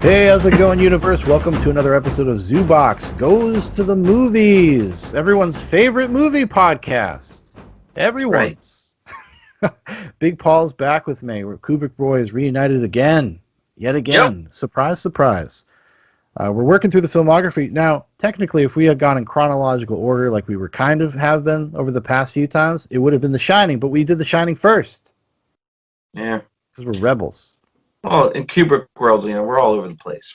Hey, how's it going, universe? Welcome to another episode of Zoobox Goes to the Movies, everyone's favorite movie podcast. Everyone's. Right. Big Paul's back with me. Kubrick Bois is reunited yet again. Yep. Surprise, surprise. We're working through the filmography. Now, technically, if we had gone in chronological order like we were kind of have been over the past few times, it would have been The Shining, but we did The Shining first. Yeah. Because we're rebels. Well, in Kubrick world, we're all over the place.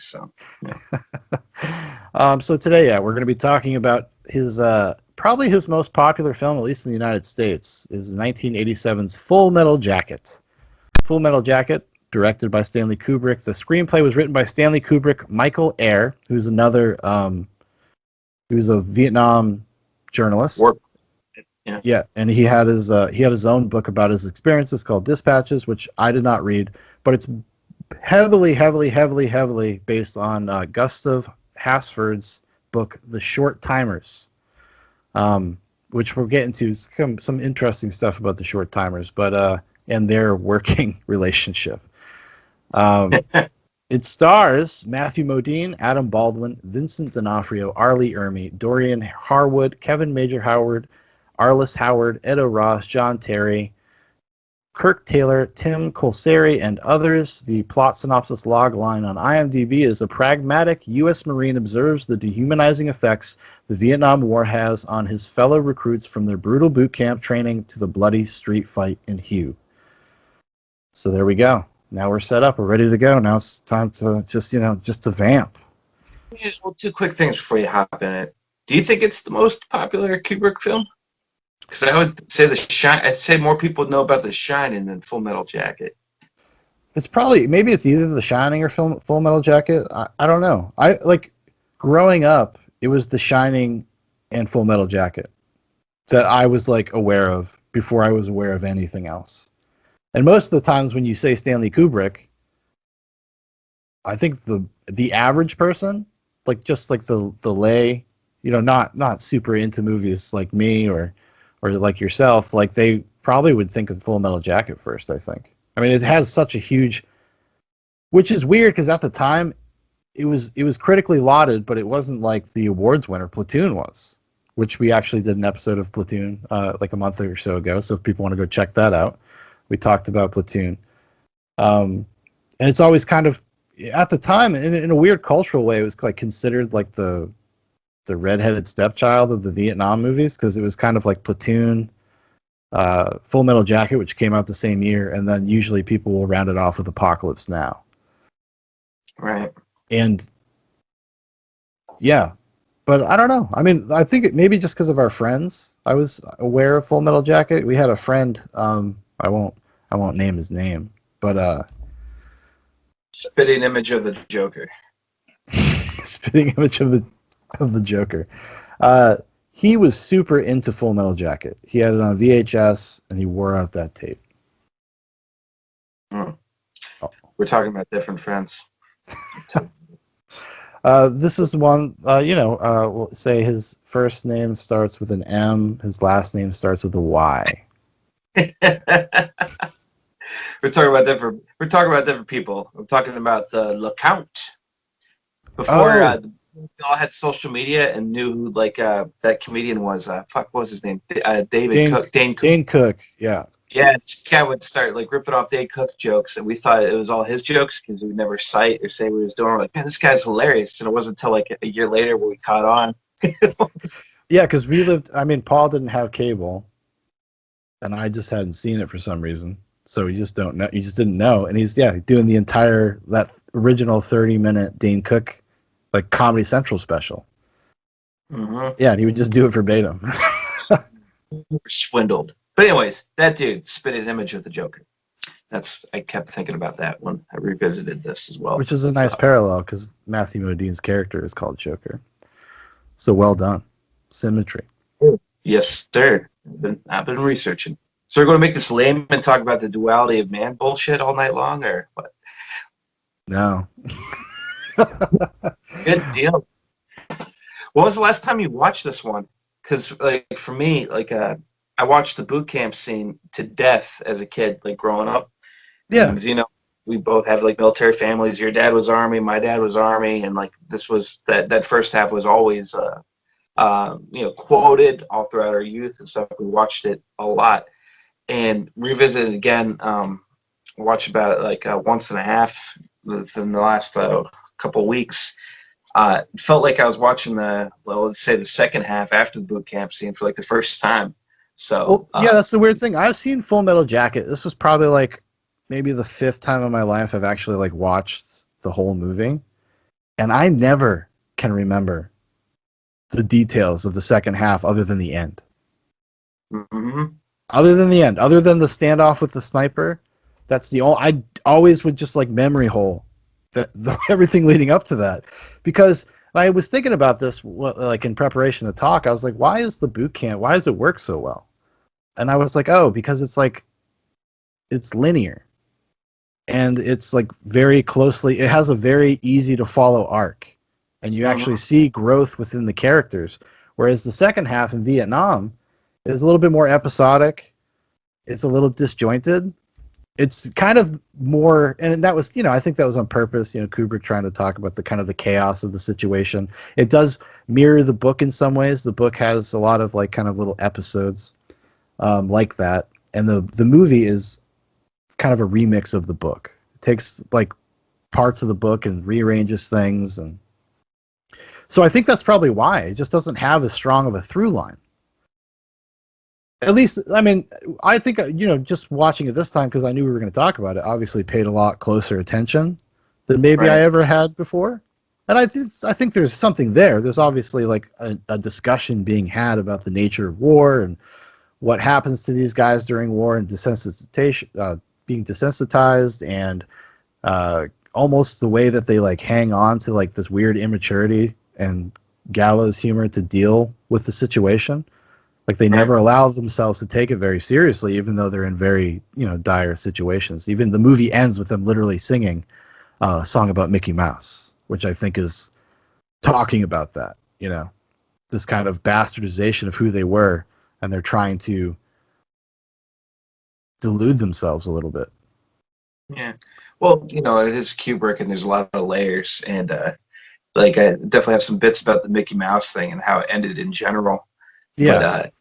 So, yeah. So today, we're going to be talking about his probably his most popular film, at least in the United States, is 1987's Full Metal Jacket. Full Metal Jacket, directed by Stanley Kubrick. The screenplay was written by Stanley Kubrick, Michael Eyre, who's another, who's a Vietnam journalist. Yeah, and he had his own book about his experiences called Dispatches, which I did not read, but it's heavily based on Gustav Hasford's book, The Short Timers, which we'll get into some interesting stuff about the Short Timers, but and their working relationship. It stars Matthew Modine, Adam Baldwin, Vincent D'Onofrio, Arlie Ermey, Dorian Harwood, Kevin Major Howard, Arliss Howard, Edo Ross, John Terry, Kirk Taylor, Tim Colseri, and others. The plot synopsis log line on IMDb is: a pragmatic U.S. Marine observes the dehumanizing effects the Vietnam War has on his fellow recruits, from their brutal boot camp training to the bloody street fight in Hue. So there we go. Now we're set up. We're ready to go. Now it's time to just to vamp. Well, two quick things before you hop in it. Do you think it's the most popular Kubrick film? Because I would say I'd say more people know about The Shining than Full Metal Jacket. It's maybe it's either The Shining or Full Metal Jacket. I don't know. Growing up, it was The Shining and Full Metal Jacket that I was aware of before I was aware of anything else. And most of the times when you say Stanley Kubrick, I think the average person, the lay, not super into movies like me or like yourself, they probably would think of Full Metal Jacket first, I think. I mean, it has such a huge, which is weird because at the time it was critically lauded, but it wasn't like the awards winner Platoon was, which we actually did an episode of Platoon like a month or so ago. So if people want to go check that out, we talked about Platoon. And it's always kind of, at the time, in a weird cultural way, it was considered the redheaded stepchild of the Vietnam movies, because it was kind of like Platoon, Full Metal Jacket, which came out the same year, and then usually people will round it off with Apocalypse Now. Right. And yeah, but I don't know. I mean, I think maybe just because of our friends, I was aware of Full Metal Jacket. We had a friend, I won't name his name, but spitting image of the Joker. Spitting image of the Joker. He was super into Full Metal Jacket. He had it on VHS, and he wore out that tape. Oh. We're talking about different friends. This is one, we'll say his first name starts with an M, his last name starts with a Y. We're talking about different people. I'm talking about LeCount. Before we all had social media and knew that comedian was what was his name? Dane Cook, yeah. Yeah, this guy would start ripping off Dane Cook jokes, and we thought it was all his jokes because we would never cite or say what he was doing. We're like, man, this guy's hilarious. And it wasn't until a year later where we caught on. Yeah, because Paul didn't have cable, and I just hadn't seen it for some reason. So you just don't know. You just didn't know. And he's doing that original 30-minute Dane Cook Comedy Central special. Mm-hmm. Yeah, and he would just do it verbatim. We're swindled. But anyways, that dude spit an image of the Joker. I kept thinking about that when I revisited this as well. Which is a nice parallel, because Matthew Modine's character is called Joker. So well done. Symmetry. Yes, sir. I've been researching. So we're going to make this lame and talk about the duality of man bullshit all night long, or what? No. Good deal. When was the last time you watched this one? Because for me, I watched the boot camp scene to death as a kid, growing up. Yeah. And, we both have like military families. Your dad was Army, my dad was Army, and like this was that first half was always quoted all throughout our youth and stuff. We watched it a lot and revisited it again. Watched about it like once and a half within the last couple of weeks. It felt like I was watching let's say the second half after the boot camp scene for like the first time. So well, yeah, that's the weird thing. I've seen Full Metal Jacket. This was probably like maybe the fifth time in my life I've actually like watched the whole movie, and I never can remember the details of the second half other than the end. mm-hmm. Other than the end, other than the standoff with the sniper, that's the only. I always would just like memory hole everything leading up to that, because I was thinking about this like in preparation to talk. I was like, why is the boot camp? Why does it work so well? And I was like, oh, because it's like it's linear, and it's like very closely. It has a very easy to follow arc, and you actually see growth within the characters. Whereas the second half in Vietnam is a little bit more episodic. It's a little disjointed. It's kind of more, and that was, I think that was on purpose. Kubrick trying to talk about the kind of the chaos of the situation. It does mirror the book in some ways. The book has a lot of like kind of little episodes like that, and the movie is kind of a remix of the book. It takes like parts of the book and rearranges things, and so I think that's probably why it just doesn't have as strong of a through line. At least, I mean, I think, just watching it this time, because I knew we were going to talk about it, obviously paid a lot closer attention than maybe I ever had before. And I think there's something there. There's obviously like a discussion being had about the nature of war and what happens to these guys during war, and desensitization, being desensitized, and almost the way that they like hang on to like this weird immaturity and gallows humor to deal with the situation. Like they never allow themselves to take it very seriously, even though they're in very, dire situations. Even the movie ends with them literally singing a song about Mickey Mouse, which I think is talking about that, this kind of bastardization of who they were, and they're trying to delude themselves a little bit. Yeah. Well, it is Kubrick, and there's a lot of layers, and like I definitely have some bits about the Mickey Mouse thing and how it ended in general. Yeah. But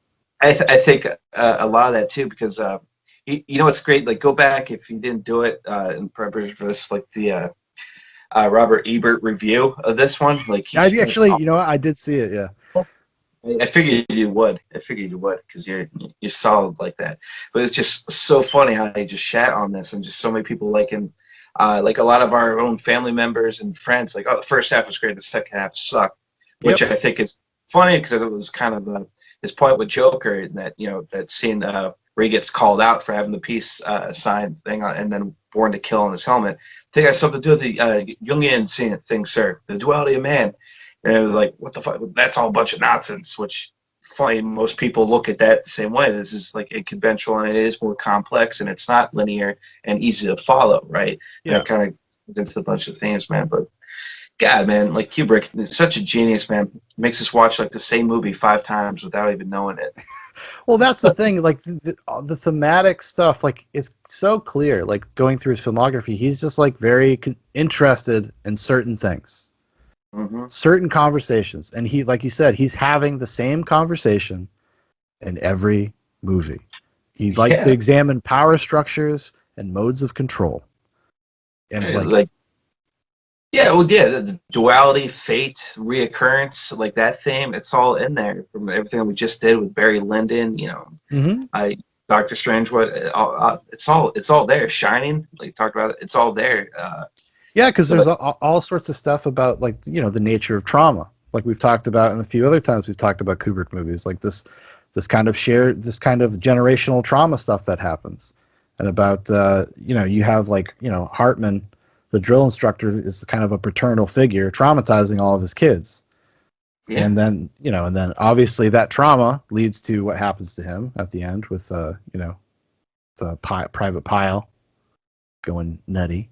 I think a lot of that too, because it's great. Like, go back if you didn't do it in preparation for this, like the Robert Ebert review of this one. Like, I actually, I did see it. Yeah. I figured you would. Because you're solid like that. But it's just so funny how they just shat on this, and just so many people like a lot of our own family members and friends, like, oh, the first half was great, the second half sucked, which I think is funny because it was kind of his point with Joker, in that that scene where he gets called out for having the peace sign thing on, and then Born to Kill on his helmet. I think it has something to do with the Jungian thing, sir, the duality of man. And it was like, what the fuck? That's all a bunch of nonsense. Which, funny, most people look at that the same way. This is like unconventional, and it is more complex, and it's not linear and easy to follow, right? Yeah. And it kind of goes into a bunch of themes, man. But God, man, like Kubrick is such a genius, man. Makes us watch like the same movie 5 times without even knowing it. Well, that's the thing. Like the thematic stuff, like it's so clear. Like going through his filmography, he's just like very interested in certain things, certain conversations, and he, like you said, he's having the same conversation in every movie. He likes to examine power structures and modes of control, and the duality, fate, reoccurrence, like that theme, it's all in there from everything that we just did with Barry Lyndon, Doctor Strange, it's all there. Shining, like you talked about it, it's all there. Because there's all sorts of stuff about, like, the nature of trauma, like we've talked about, and a few other times we've talked about Kubrick movies, like this kind of generational trauma stuff that happens, and about you have like Hartman, the drill instructor, is kind of a paternal figure, traumatizing all of his kids. Yeah. And then, obviously that trauma leads to what happens to him at the end with, the Private Pile going nutty.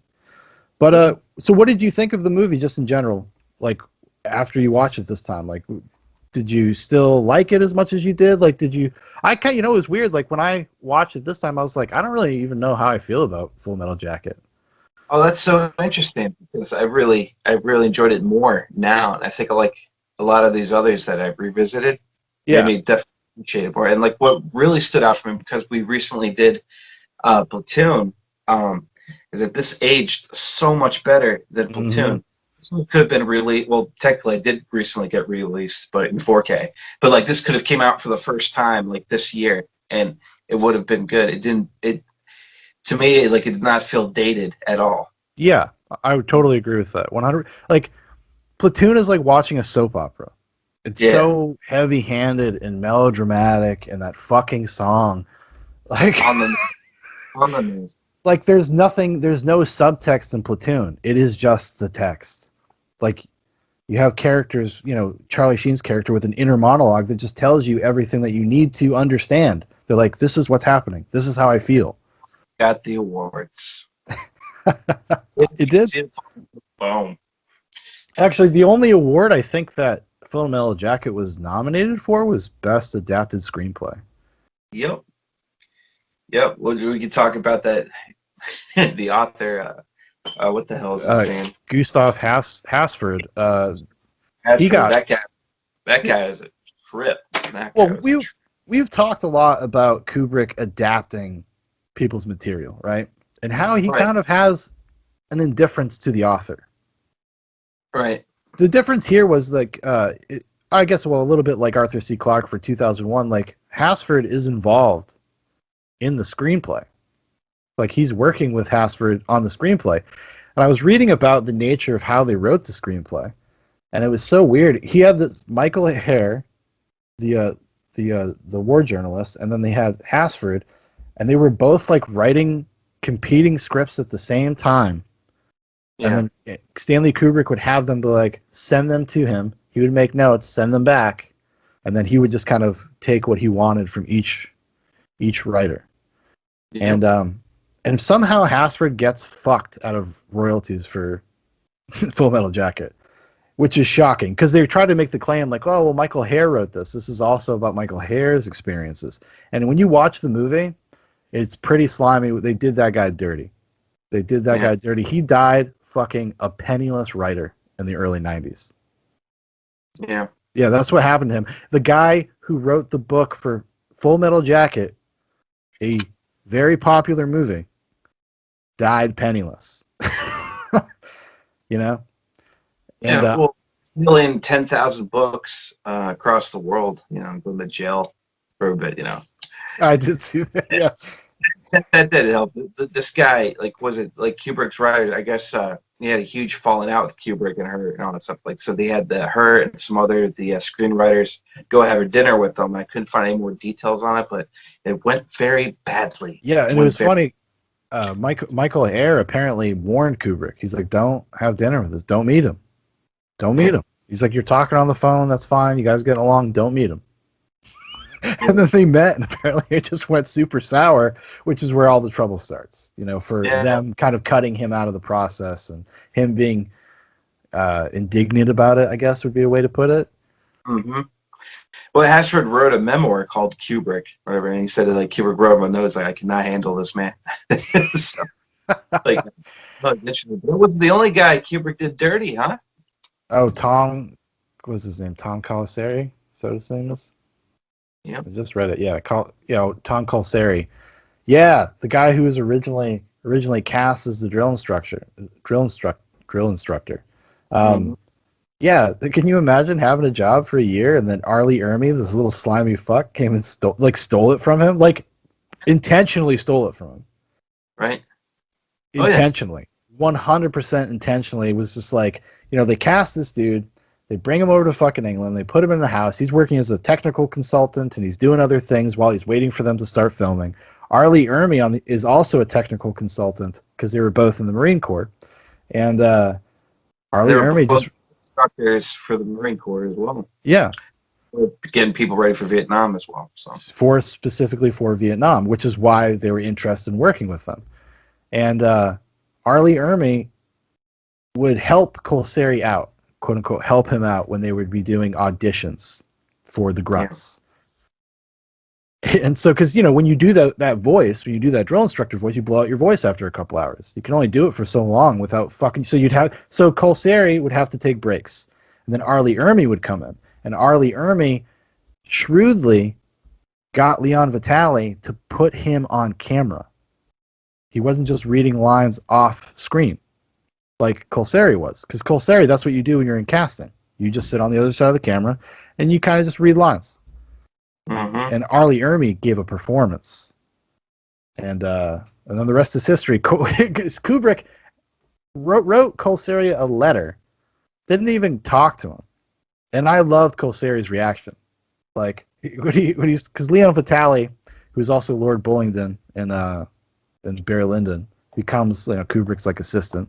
But, so what did you think of the movie just in general? Like, after you watch it this time, like, did you still like it as much as you did? Like, it was weird. Like, when I watched it this time, I was like, I don't really even know how I feel about Full Metal Jacket. Oh, that's so interesting because I really enjoyed it more now, and I think I like a lot of these others that I've revisited. Made Yeah. me definitely appreciate it more. And like what really stood out for me because we recently did Platoon, is that this aged so much better than Hmm. Platoon. This one could have been released. Well, technically, it did recently get released, but in 4K. But like this could have came out for the first time like this year, and it would have been good. It didn't. It to me like it did not feel dated at all. Yeah, I would totally agree with that. 100. Like Platoon is like watching a soap opera. It's Yeah, so heavy-handed and melodramatic, and that fucking song. Like, on the on the news. like there's nothing, there's no subtext in Platoon. It is just the text. Like you have characters, Charlie Sheen's character with an inner monologue that just tells you everything that you need to understand. They're like, this is what's happening. This is how I feel. Got the awards. It did. Boom. Actually, the only award I think that Full Metal Jacket was nominated for was Best Adapted Screenplay. Yep. Yep. Well, we could talk about that. The author. What the hell is his name? Gustav Hasford. He Hasford. got. That guy is a trip. That guy Well, was a we've talked a lot about Kubrick adapting people's material, right? And how he right. kind of has an indifference to the author. Right. The difference here was like, I guess, well, a little bit like Arthur C. Clarke for 2001. Like Hasford is involved in the screenplay. Like he's working with Hasford on the screenplay. And I was reading about the nature of how they wrote the screenplay, and it was so weird. He had this Michael Hare, the war journalist, and then they had Hasford, and they were both like writing competing scripts at the same time. Yeah. And then Stanley Kubrick would have them be like, send them to him. He would make notes, send them back, and then he would just kind of take what he wanted from each writer. Yep. And somehow Hasford gets fucked out of royalties for Full Metal Jacket, which is shocking because they try to make the claim like, oh, well, Michael Hare wrote this. This is also about Michael Hare's experiences. And when you watch the movie, it's pretty slimy. They did that guy dirty. They did that guy dirty. He died fucking a penniless writer in the early 90s. Yeah. Yeah, that's what happened to him. The guy who wrote the book for Full Metal Jacket, a very popular movie, died penniless. you know? And Yeah. Well, million 10,000 books across the world. Going to jail for a bit. I did see that. Yeah. That did help. This guy, like, was it like Kubrick's writer? I guess he had a huge falling out with Kubrick and her and all that stuff. Like, so they had her and some other screenwriters go have a dinner with them. I couldn't find any more details on it, but it went very badly. Yeah, and it was funny. Michael Hare apparently warned Kubrick. He's like, "Don't have dinner with us. Don't meet him. Don't meet him." He's like, "You're talking on the phone. That's fine. You guys getting along. Don't meet him." And then they met, and apparently it just went super sour, which is where all the trouble starts. For them kind of cutting him out of the process and him being indignant about it, I guess would be a way to put it. Mm-hmm. Well, Hasford wrote a memoir called Kubrick, whatever, and he said that like Kubrick wrote him a note like, I cannot handle this man. So, like, interesting. But it wasn't the only guy Kubrick did dirty, huh? Oh, Tom, what was his name? Tom Colaseri? Is that what his name is? Yeah. I just read it. Yeah, Tom Colaseri. Yeah, the guy who was originally cast as the drill instructor. Mm-hmm. Yeah, can you imagine having a job for a year and then Arlie Ermy, this little slimy fuck, came and stole it from him? Like, intentionally stole it from him. Right. Intentionally. 100% intentionally. It was just like, they cast this dude, they bring him over to fucking England, they put him in the house, he's working as a technical consultant and he's doing other things while he's waiting for them to start filming. Arlie Ermy is also a technical consultant because they were both in the Marine Corps. And Arlie Ermy just... instructors for the Marine Corps as well. Yeah. Getting people ready for Vietnam as well. So specifically for Vietnam, which is why they were interested in working with them. And Arlie Ermy would help Colaseri out, quote unquote, help him out when they would be doing auditions for the grunts. And so, because when you do that voice, when you do that drill instructor voice, you blow out your voice after a couple hours. You can only do it for so long without fucking. So Colsari would have to take breaks, and then Arlie Ermy would come in, and Arlie Ermy shrewdly got Leon Vitali to put him on camera. He wasn't just reading lines off screen like Colsari was, because Colsari, that's what you do when you're in casting. You just sit on the other side of the camera, and you kind of just read lines. Mm-hmm. And Arlie Ermy gave a performance, and then the rest is history. Kubrick wrote Colsari a letter, didn't even talk to him, and I loved Colsari's reaction. Like when he's because Leon Vitali, who's also Lord Bullingdon in Barry Lyndon, becomes Kubrick's like assistant,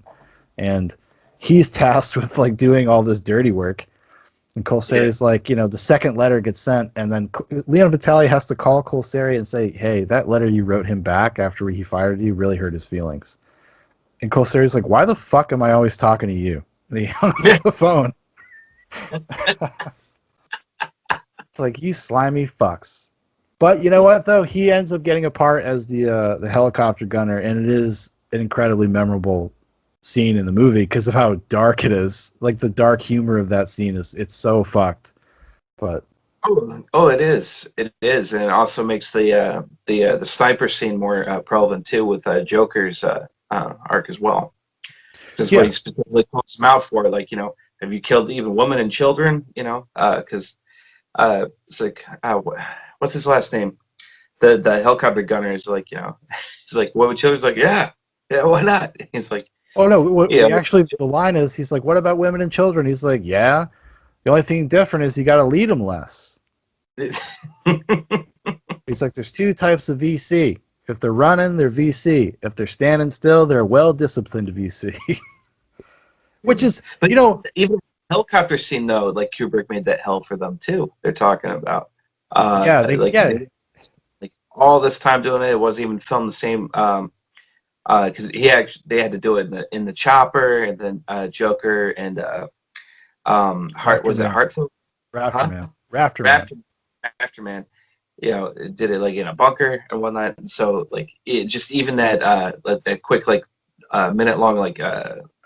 and he's tasked with like doing all this dirty work. And Colsari's like, the second letter gets sent, and then Leon Vitali has to call Colsari and say, hey, that letter you wrote him back after he fired you really hurt his feelings. And Colsari's like, why the fuck am I always talking to you? And he hung up the phone. It's like, you slimy fucks. But you know what, though? He ends up getting a part as the helicopter gunner, and it is an incredibly memorable scene in the movie because of how dark it is. Like the dark humor of that scene it's so fucked. But it is, and it also makes the sniper scene more prevalent too with Joker's arc as well. That's what he specifically calls him out for. Like, have you killed even women and children? Because it's like what's his last name? The helicopter gunner is like, he's like, women and children? He's like, yeah, why not? He's like, oh no, actually the line is, he's like, what about women and children? He's like, yeah, the only thing different is you got to lead them less. He's like, there's two types of VC. If they're running, they're VC. If they're standing still, they're well-disciplined VC. Which is, even the helicopter scene though, like Kubrick made that hell for them too. They're talking about like all this time doing it. It wasn't even filmed the same. Because they had to do it in the chopper, and then Joker and Hartfield? Rafterman. Did it like in a bunker and whatnot. So like it just even that quick minute long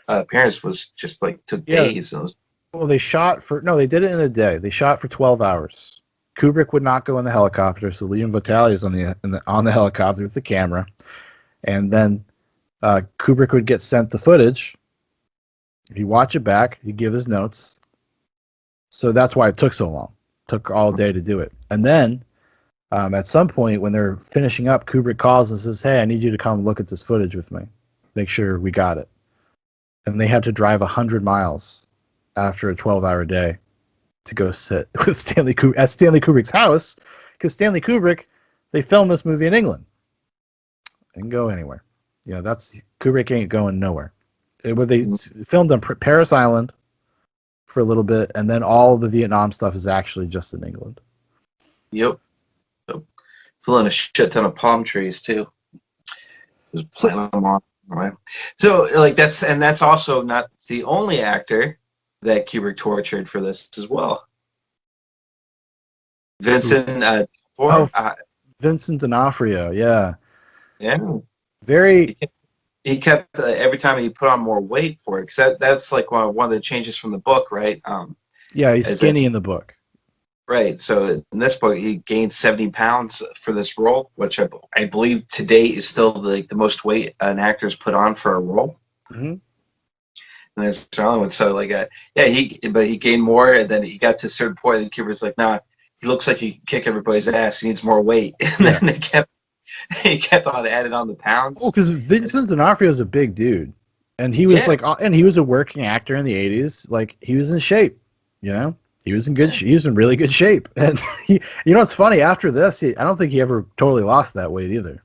appearance was just like took days. Well, they did it in a day. They shot for 12 hours. Kubrick would not go in the helicopter, so Leon Vitali is on the helicopter with the camera, and then Kubrick would get sent the footage. He'd watch it back. He'd give his notes. So that's why it took so long. It took all day to do it. And then at some point when they're finishing up, Kubrick calls and says, hey, I need you to come look at this footage with me. Make sure we got it. And they had to drive 100 miles after a 12-hour day to go sit with Stanley Kubrick at Stanley Kubrick's house, because Stanley Kubrick, they filmed this movie in England. They can go anywhere. That's Kubrick ain't going nowhere. They filmed on Paris Island for a little bit, and then all of the Vietnam stuff is actually just in England. Yep. So, filling a shit ton of palm trees too. Just planting them on. Right. So that's also not the only actor that Kubrick tortured for this as well. Vincent Vincent D'Onofrio, yeah. Very. He kept every time he put on more weight for it, because that's like one of the changes from the book, right? He's skinny in the book. Right. So in this book, he gained 70 pounds for this role, which I believe to date is still the most weight an actor's put on for a role. Mm-hmm. And there's another one. So he gained more, and then he got to a certain point, and Kubrick's like, nah, he looks like he can kick everybody's ass. He needs more weight. And then he kept on adding on the pounds. Oh, because Vincent D'Onofrio is a big dude, and he was and he was a working actor in the 80s. Like, he was in shape, He was in good. He was in really good shape, and it's funny. After this, I don't think he ever totally lost that weight either.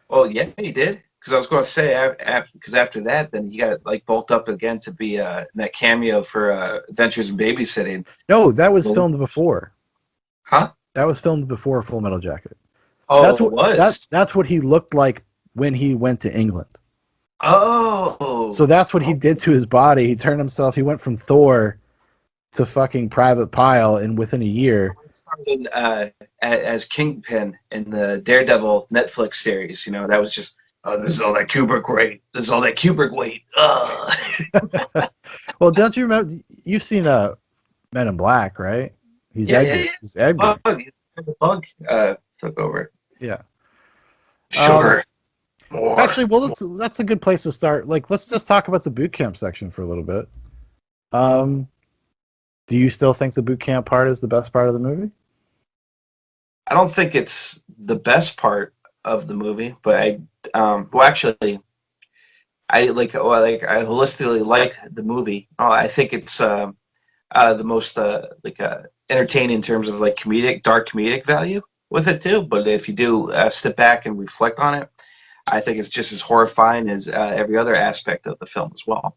Well, yeah, he did. Because I was going to say, because after that, then he got bulked up again to be in that cameo for Adventures in Babysitting. No, that was filmed before. Huh? That was filmed before Full Metal Jacket. Oh, that's what he looked like when he went to England. Oh. So that's what he did to his body. He turned himself. He went from Thor to fucking Private Pile, and within a year, in, as Kingpin in the Daredevil Netflix series. You know, that was just, oh, this is all that Kubrick weight. This is all that Kubrick weight. Well, don't you remember? You've seen Men in Black, right? He's Yeah, yeah, Edgar. yeah. He's Edgar. The bug took over. Yeah. Sugar. More. Actually, well, that's a good place to start. Like, let's just talk about the boot camp section for a little bit. Do you still think the boot camp part is the best part of the movie? I don't think it's the best part of the movie, but well, actually, I I holistically liked the movie. I think it's the most entertaining in terms of like dark comedic value with it too. But if you do step back and reflect on it, I think it's just as horrifying as every other aspect of the film as well.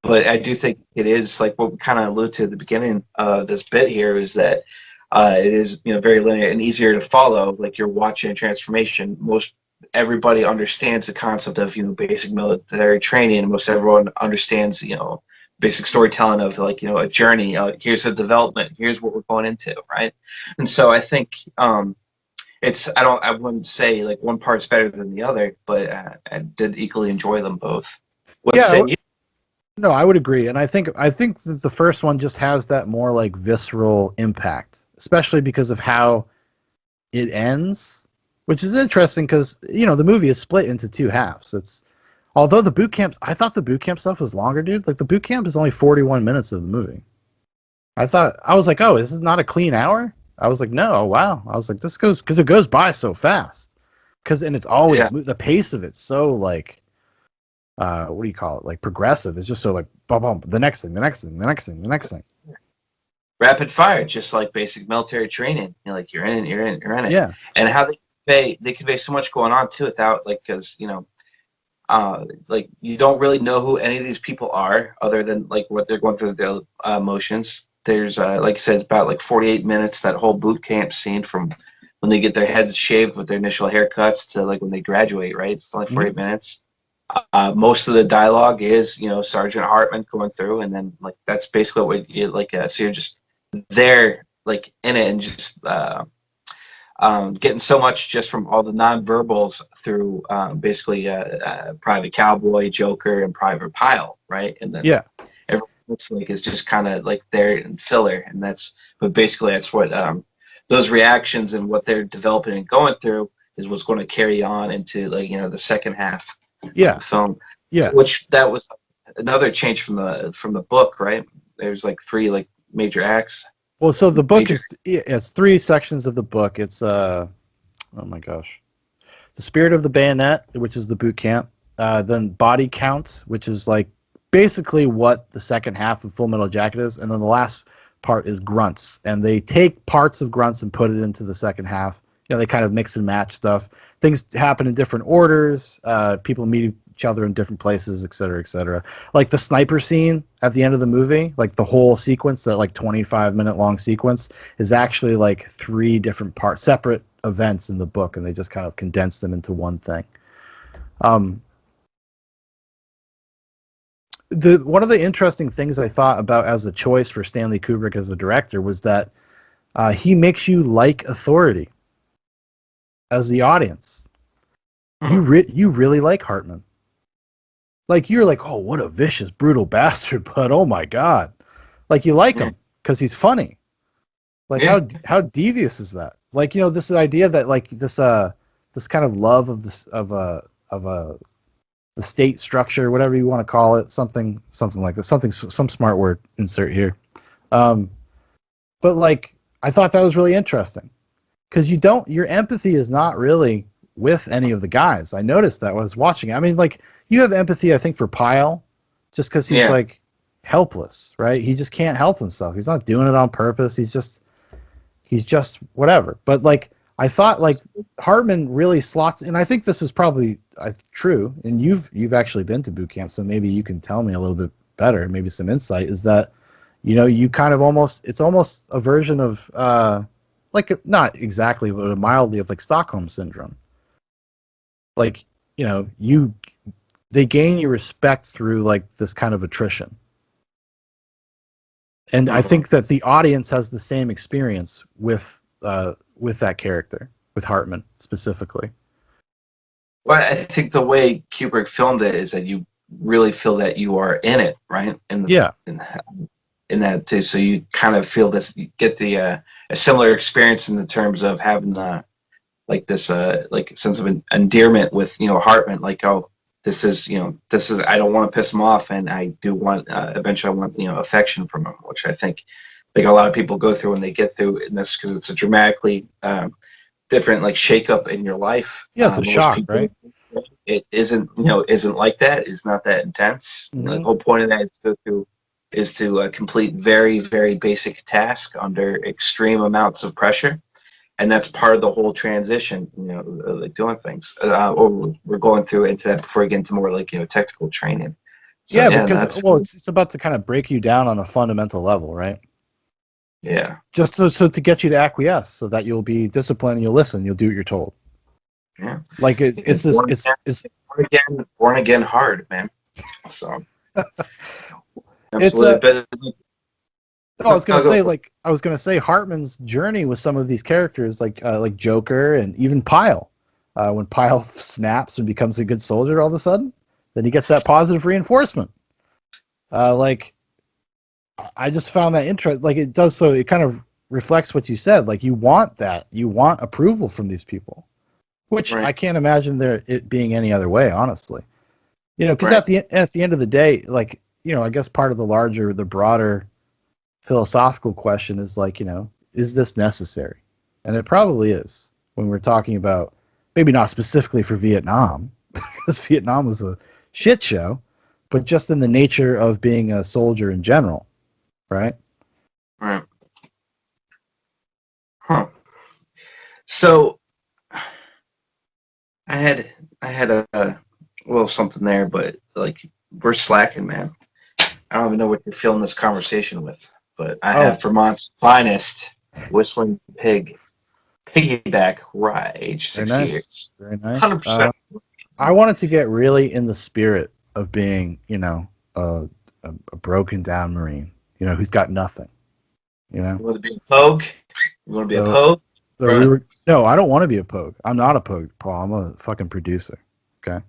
But I do think it is like what we kind of alluded to at the beginning of this bit here is that it is, you know, very linear and easier to follow. Like you're watching a transformation. Most everybody understands the concept of, you know, basic military training, and most everyone understands, you know, basic storytelling of like, you know, a journey. Here's a development. Here's what we're going into, right? And so I think I wouldn't say like one part's better than the other, but I did equally enjoy them both. What say you? No, I would agree, and I think that the first one just has that more like visceral impact, especially because of how it ends, which is interesting because, you know, the movie is split into two halves. It's although the boot camp, I thought the boot camp stuff was longer, dude. Like the boot camp is only 41 minutes of the movie. I was like, oh, this is not a clean hour. I was like, no, wow. I was like, this goes because it goes by so fast, and it's always the pace of it's so like. What do you call it? Like progressive. It's just so like bum bum. The next thing, the next thing, the next thing, the next thing. Rapid fire, just like basic military training. You know, like you're in it. Yeah. And how they convey so much going on too without like, because, you know, like you don't really know who any of these people are other than like what they're going through their emotions. There's like I said, it's about like 48 minutes, that whole boot camp scene from when they get their heads shaved with their initial haircuts to like when they graduate, right? It's only 48 minutes. Most of the dialogue is, you know, Sergeant Hartman going through, and then like that's basically what you like. So you're just there, like in it, and just getting so much just from all the nonverbals through basically Private Cowboy, Joker, and Private Pile, right? And then everyone looks like is just kind of like there and filler, and but basically that's what those reactions and what they're developing and going through is what's going to carry on into like, you know, the second half. The film, which that was another change from the book, right? There's like 3 like major acts. Well, so the book it's 3 sections of the book. It's oh my gosh, the Spirit of the Bayonet, which is the boot camp, then Body Count, which is like basically what the second half of Full Metal Jacket is, and then the last part is Grunts, and they take parts of Grunts and put it into the second half. You know, they kind of mix and match stuff. Things happen in different orders. People meet each other in different places, et cetera, et cetera. Like the sniper scene at the end of the movie, like the whole sequence, that like 25-minute long sequence, is actually like 3 different parts, separate events in the book, and they just kind of condensed them into one thing. One of the interesting things I thought about as a choice for Stanley Kubrick as a director was that he makes you like authority. As the audience, you really like Hartman. Like you're like, oh, what a vicious, brutal bastard! But oh my god, like you like him because he's funny. Like how devious is that? Like, you know, this idea that like this kind of love of the state structure, whatever you want to call it, something like this, some smart word insert here. But like I thought that was really interesting. Because your empathy is not really with any of the guys. I noticed that when I was watching it. I mean, like, you have empathy, I think, for Pyle, just because he's, like, helpless, right? He just can't help himself. He's not doing it on purpose. He's just whatever. But, like, I thought, like, Hartman really slots, and I think this is probably true, and you've actually been to boot camp, so maybe you can tell me a little bit better, maybe some insight, is that, you know, you kind of it's almost a version of, like not exactly, but mildly of like Stockholm syndrome. Like, you know, they gain your respect through like this kind of attrition. And I think that the audience has the same experience with with that character, with Hartman specifically. Well, I think the way Kubrick filmed it is that you really feel that you are in it, right? Yeah, In that too, so you kind of feel this, you get the a similar experience in the terms of having like this like sense of endearment with Hartman, like, oh, this is, I don't want to piss him off, and I do want eventually I want affection from him, which I think like a lot of people go through when they get through in this, because it's a dramatically different like shakeup in your life. yeah, it's a Most shock, people, right? it isn't like that. It's not that intense. Mm-hmm. The whole point of that is to go through is to complete very, very basic task under extreme amounts of pressure, and that's part of the whole transition. Like doing things. Or we're going through into that before we get into more like technical training. So Yeah, yeah, because that's it's about to kind of break you down on a fundamental level, right? yeah, Just so to get you to acquiesce, so that you'll be disciplined and you'll listen, you'll do what you're told. yeah. Like it's this it's Born again hard, man. So it's absolutely, but I was gonna I'll go say for it. Hartman's journey with some of these characters, like Joker and even Pyle. When Pyle snaps and becomes a good soldier, all of a sudden, then he gets that positive reinforcement. Like I just found that interesting. Like it does, so it kind of reflects what you said. Like you want that, you want approval from these people, which Right, I can't imagine it being any other way, honestly. Because right. at the end of the day, like I guess part of the broader philosophical question is like, is this necessary? And it probably is when we're talking about, maybe not specifically for Vietnam, because Vietnam was a shit show, but just in the nature of being a soldier in general, right? Right. Huh. So I had I had a little something there, but like we're slacking, man. I don't even know what you're filling this conversation with, but I Oh, have Vermont's finest whistling pig piggyback rye, age very 6 nice. years, Very nice. 100%. I wanted to get really in the spirit of being, a broken down Marine, who's got nothing, you know? You want to be a pogue? You want to be a So, pogue? so we Right. were, no, I don't want to be a pogue. I'm not a pogue, Paul. I'm a fucking producer. Okay.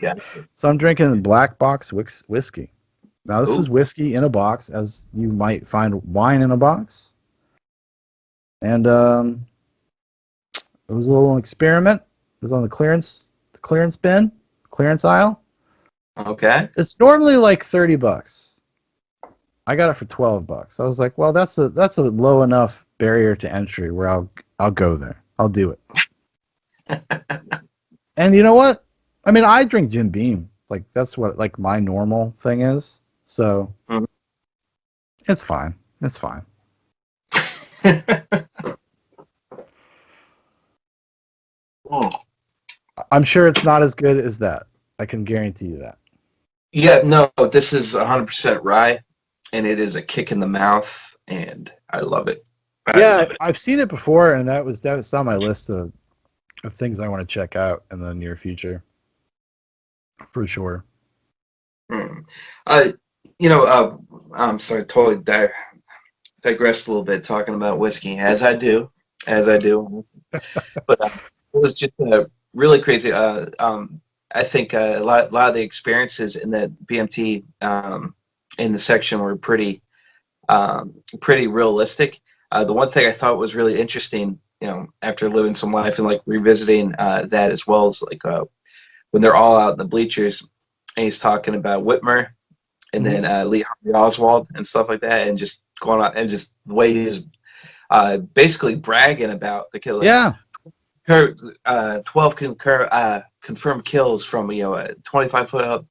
Yeah. So I'm drinking black box whiskey. Now, this is Ooh. whiskey in a box, as you might find wine in a box. And it was a little experiment. It was on the clearance bin, clearance aisle. Okay. It's normally like $30. I got it for $12. I was like, well, that's a low enough barrier to entry where I'll go there. I'll do it. And you know what? I mean, I drink Jim Beam. Like that's what like my normal thing is. So Mhm. it's fine. It's fine. Mm. I'm sure it's not as good as that. I can guarantee you that. Yeah, no, this is 100% rye, and it is a kick in the mouth, and I love it. I Yeah, love it. I've seen it before, and that was on my list of things I want to check out in the near future, for sure. Mm. Uh, I'm sorry, totally digressed a little bit talking about whiskey, as I do. But it was just really crazy. I think a lot of the experiences in that BMT in the section were pretty realistic. The one thing I thought was really interesting, after living some life and like revisiting that, as well as like when they're all out in the bleachers, and he's talking about Whitmer and Hmm. then Lee Harvey Oswald and stuff like that, and just going on and just the way he's basically bragging about the kid, like Yeah, 12 confirmed kills from a 25-foot up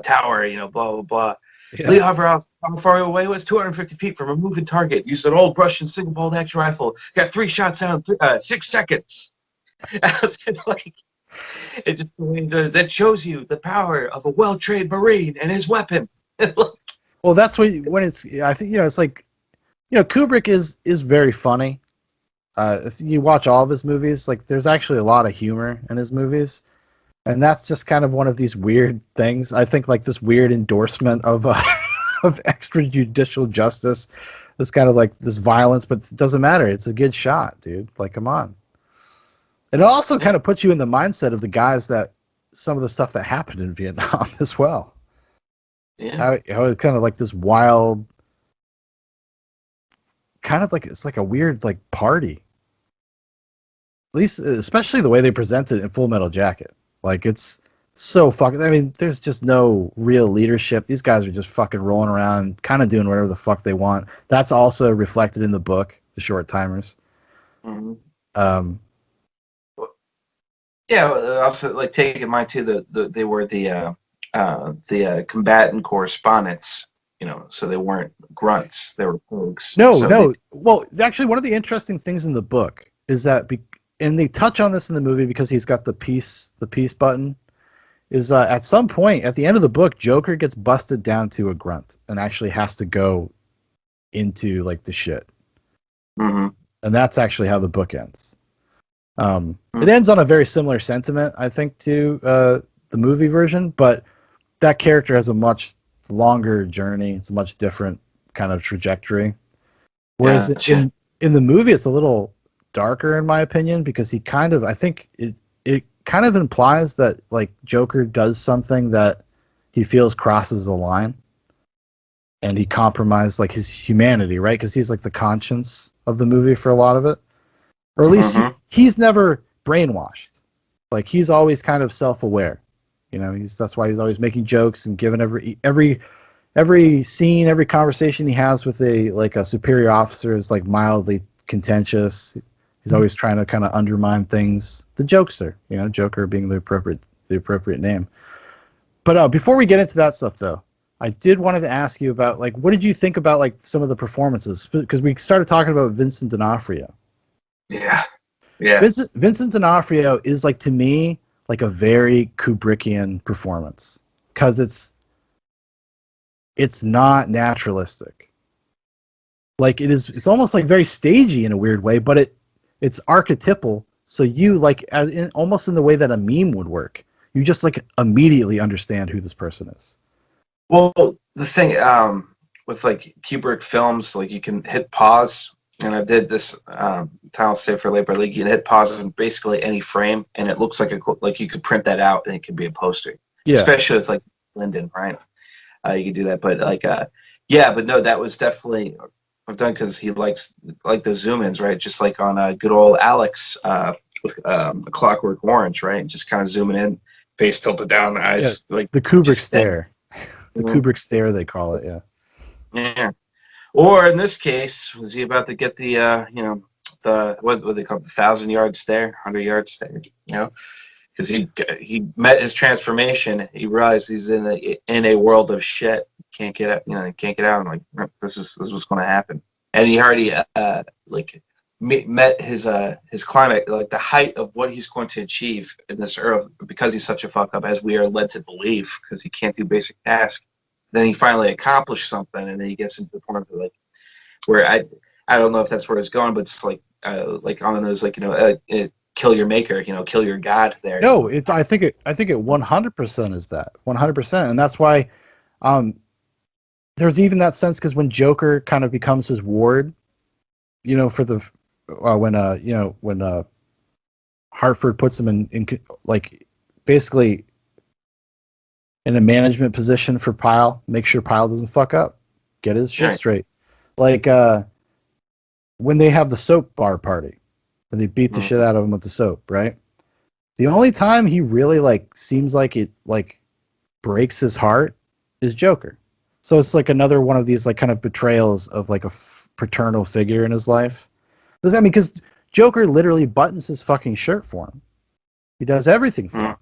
tower, blah blah blah. Lee yeah. Harvey Oswald, how far away was 250 feet from a moving target. Used an old Russian single-bolt action rifle. Got 3 shots down in 6 seconds. I was like, it just that shows you the power of a well-trained Marine and his weapon. Well, that's when it's. I think it's like Kubrick is very funny. If you watch all of his movies, like there's actually a lot of humor in his movies, and that's just kind of one of these weird things. I think like this weird endorsement of of extrajudicial justice this kind of like this violence, but it doesn't matter. It's a good shot, dude. Like, come on. And it also kind of puts you in the mindset of the guys that some of the stuff that happened in Vietnam as well. Yeah. How it kind of like this wild, kind of like it's like a weird like party. At least, especially the way they present it in Full Metal Jacket. Like it's so fucking. I mean, there's just no real leadership. These guys are just fucking rolling around, kind of doing whatever the fuck they want. That's also reflected in the book, The Short Timers. Mm-hmm. Um, Yeah, also like take in mind too they were the combatant correspondents, you know, so they weren't grunts, they were pogues. no. Well, actually, one of the interesting things in the book is that, and they touch on this in the movie because he's got the peace button. Is at some point at the end of the book, Joker gets busted down to a grunt and actually has to go into like the shit. Mm-hmm. And that's actually how the book ends. It ends on a very similar sentiment, I think, to the movie version, but that character has a much longer journey. It's a much different kind of trajectory. Whereas Gotcha. in the movie, it's a little darker, in my opinion, because he kind of, I think it kind of implies that like Joker does something that he feels crosses a line, and he compromised like his humanity, right? Because he's like the conscience of the movie for a lot of it. Or at least he's never brainwashed. Like he's always kind of self-aware. You know, that's why he's always making jokes and giving every scene, every conversation he has with a superior officer is like mildly contentious. He's always trying to kind of undermine things. The jokester, you know, Joker being the appropriate name. But before we get into that stuff, though, I did wanted to ask you about like what did you think about like some of the performances? Because we started talking about Vincent D'Onofrio. Yeah. Vincent D'Onofrio is like to me like a very Kubrickian performance because it's not naturalistic. Like it's almost like very stagey in a weird way, but it's archetypal. So you like almost in the way that a meme would work. You just like immediately understand who this person is. Well, the thing with like Kubrick films, like you can hit pause, and I did this Talent Save for Labor League. You can hit pause in basically any frame, and it looks like you could print that out, and it could be a poster. Yeah. Especially with like Lyndon, right? You could do that, but like, yeah, but no, that was definitely I've done because he likes like those zoom ins, right? Just like on good old Alex with A Clockwork Orange, right? Just kind of zooming in, face tilted down, eyes like the Kubrick stare. The Kubrick stare, they call it, yeah. Yeah. Or in this case, was he about to get the the what they call it, the 1,000-yard stare, 100-yard stare, you know? Because he met his transformation. He realized he's in a world of shit. Can't get out, can't get out. And like this is what's going to happen. And he already like met his climate, like the height of what he's going to achieve in this earth because he's such a fuck up, as we are led to believe, because he can't do basic tasks. Then he finally accomplished something, and then he gets into the point of like where I don't know if that's where it's going, but it's like on those like kill your maker, kill your god there. No, I think it 100% is that 100%, and that's why there's even that sense because when Joker kind of becomes his ward, for the when Hartford puts him in like basically in a management position for Pyle, make sure Pyle doesn't fuck up, get his shit straight. Like when they have the soap bar party and they beat the shit out of him with the soap, right? The only time he really like seems like it like breaks his heart is Joker. So it's like another one of these like kind of betrayals of like a paternal figure in his life. I mean, because Joker literally buttons his fucking shirt for him. He does everything for him.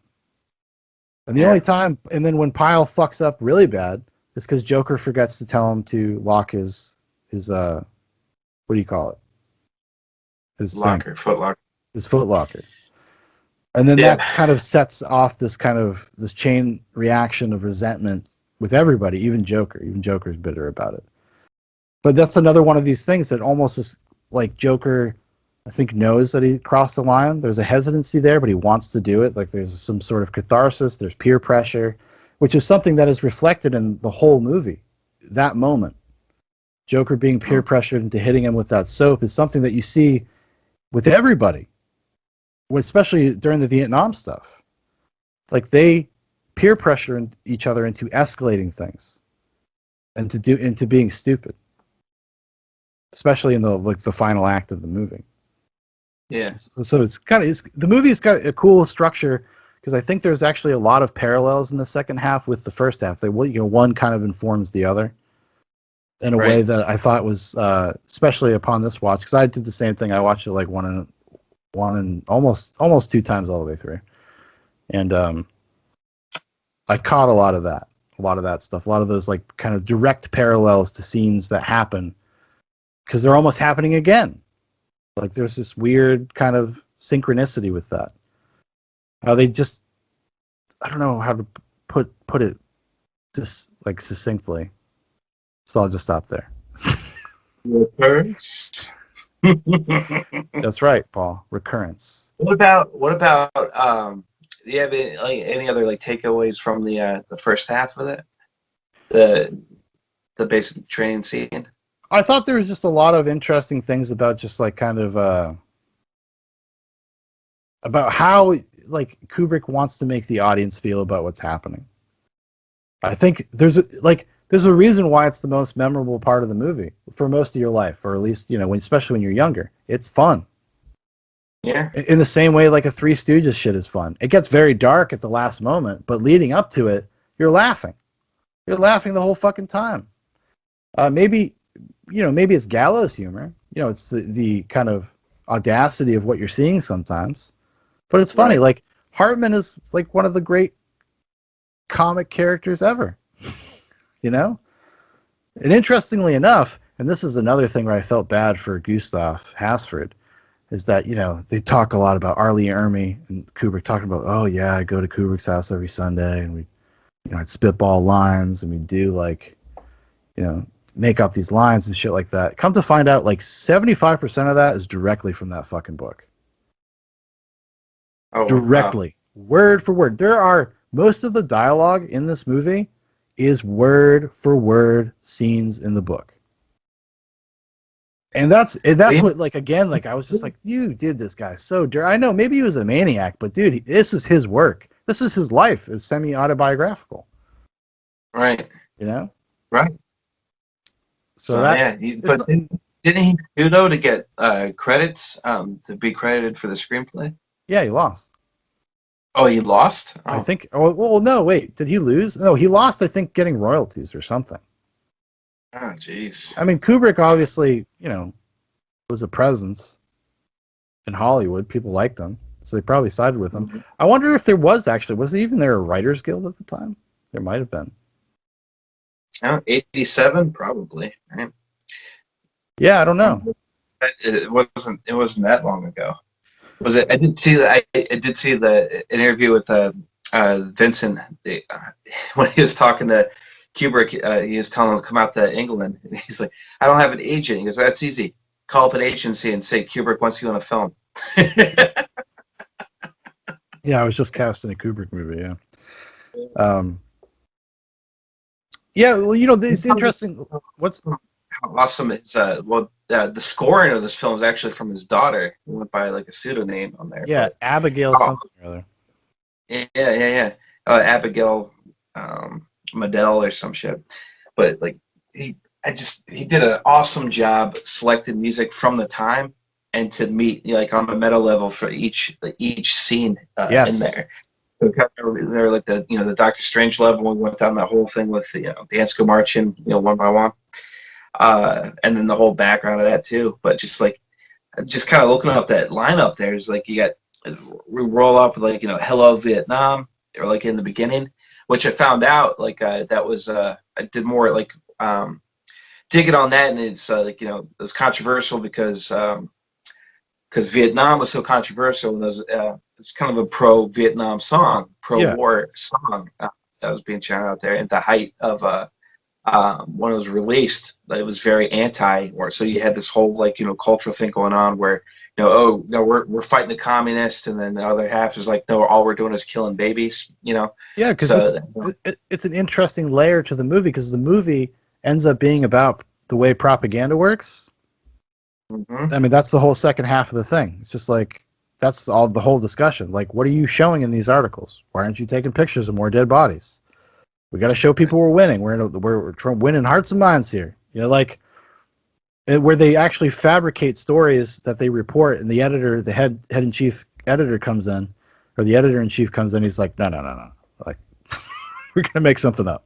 And the only time, and then when Pyle fucks up really bad, is because Joker forgets to tell him to lock his what do you call it? His locker, foot locker. His foot locker. And then that kind of sets off this chain reaction of resentment with everybody, even Joker. Even Joker's bitter about it. But that's another one of these things that almost is like Joker, I think, knows that he crossed the line. There's a hesitancy there, but he wants to do it. Like there's some sort of catharsis. There's peer pressure, which is something that is reflected in the whole movie. That moment, Joker being peer pressured into hitting him with that soap is something that you see with everybody, especially during the Vietnam stuff. Like they peer pressure each other into escalating things and into being stupid, especially in the final act of the movie. Yeah. So the movie's got a cool structure because I think there's actually a lot of parallels in the second half with the first half. One kind of informs the other in a way that I thought was especially upon this watch, because I did the same thing. I watched it like one and almost 2 times all the way through, and I caught a lot of that stuff, a lot of those like kind of direct parallels to scenes that happen because they're almost happening again. Like there's this weird kind of synchronicity with that. How they just, I don't know how to put it just like succinctly. So I'll just stop there. Recurrence. That's right, Paul. Recurrence. What about do you have any other like takeaways from the first half of it? The basic training scene? I thought there was just a lot of interesting things about just like kind of about how like Kubrick wants to make the audience feel about what's happening. I think there's a reason why it's the most memorable part of the movie for most of your life, or at least, especially when you're younger. It's fun. Yeah. In the same way like a Three Stooges shit is fun. It gets very dark at the last moment, but leading up to it, you're laughing. You're laughing the whole fucking time. Maybe it's gallows humor. It's the kind of audacity of what you're seeing sometimes. But it's funny. Right. Like Hartman is like one of the great comic characters ever. And interestingly enough, and this is another thing where I felt bad for Gustav Hasford, is that, they talk a lot about Arlie Ermy and Kubrick talking about, oh yeah, I go to Kubrick's house every Sunday and we, I'd spitball lines and we do like, make up these lines and shit like that. Come to find out, like 75% of that is directly from that fucking book. Oh, directly. Wow. Word for word. Most of the dialogue in this movie is word for word scenes in the book. And that's what, like, again, like I was just like, you did this guy so dirty. I know maybe he was a maniac, but dude, this is his work. This is his life. It's semi-autobiographical. Right. Right. So that, yeah, but didn't he do though to get credits to be credited for the screenplay? Yeah, he lost. Oh, he lost? Oh. I think. Oh, well, no, wait. Did he lose? No, he lost. I think getting royalties or something. Oh, jeez. I mean, Kubrick obviously, was a presence in Hollywood. People liked him, so they probably sided with him. Mm-hmm. I wonder if there was even there a Writers Guild at the time? There might have been. 87 probably, right? Yeah, I don't know. It wasn't that long ago. Was it? I did see that. I did see the interview with Vincent when he was talking to Kubrick. He was telling him to come out to England. And he's like, "I don't have an agent." He goes, "That's easy. Call up an agency and say Kubrick wants you on a film." Yeah, I was just casting a Kubrick movie. Yeah. Yeah, well, it's interesting. What's awesome is the scoring of this film is actually from his daughter. He went by like a pseudonym on there. Yeah, Abigail something or other. Yeah. Abigail Madell or some shit. But like he did an awesome job selecting music from the time and to meet like on the meta level for each scene in there. So they're like the Doctor Strange level. We went down that whole thing with the ants go marching, one by one, and then the whole background of that too. But just kind of looking up that lineup, there's like we roll up with like Hello Vietnam, or like in the beginning, which I found out like that was I did more like digging on that, and it's like it was controversial because Vietnam was so controversial, and it's kind of a pro-Vietnam song, pro-war song that was being chanted out there at the height of when it was released. It was very anti-war, so you had this whole like cultural thing going on where we're fighting the communists, and then the other half is like, no, all we're doing is killing babies. Yeah, because it's an interesting layer to the movie, because the movie ends up being about the way propaganda works, Mm-hmm. I mean, that's the whole second half of the thing. It's just like, that's all the whole discussion. Like, what are you showing in these articles? Why aren't you taking pictures of more dead bodies? We got to show people we're winning. We're winning hearts and minds here. You know, like where they actually fabricate stories that they report, and the editor, the head in chief editor comes in, or the editor in chief comes in. He's like, no. Like, we're gonna make something up.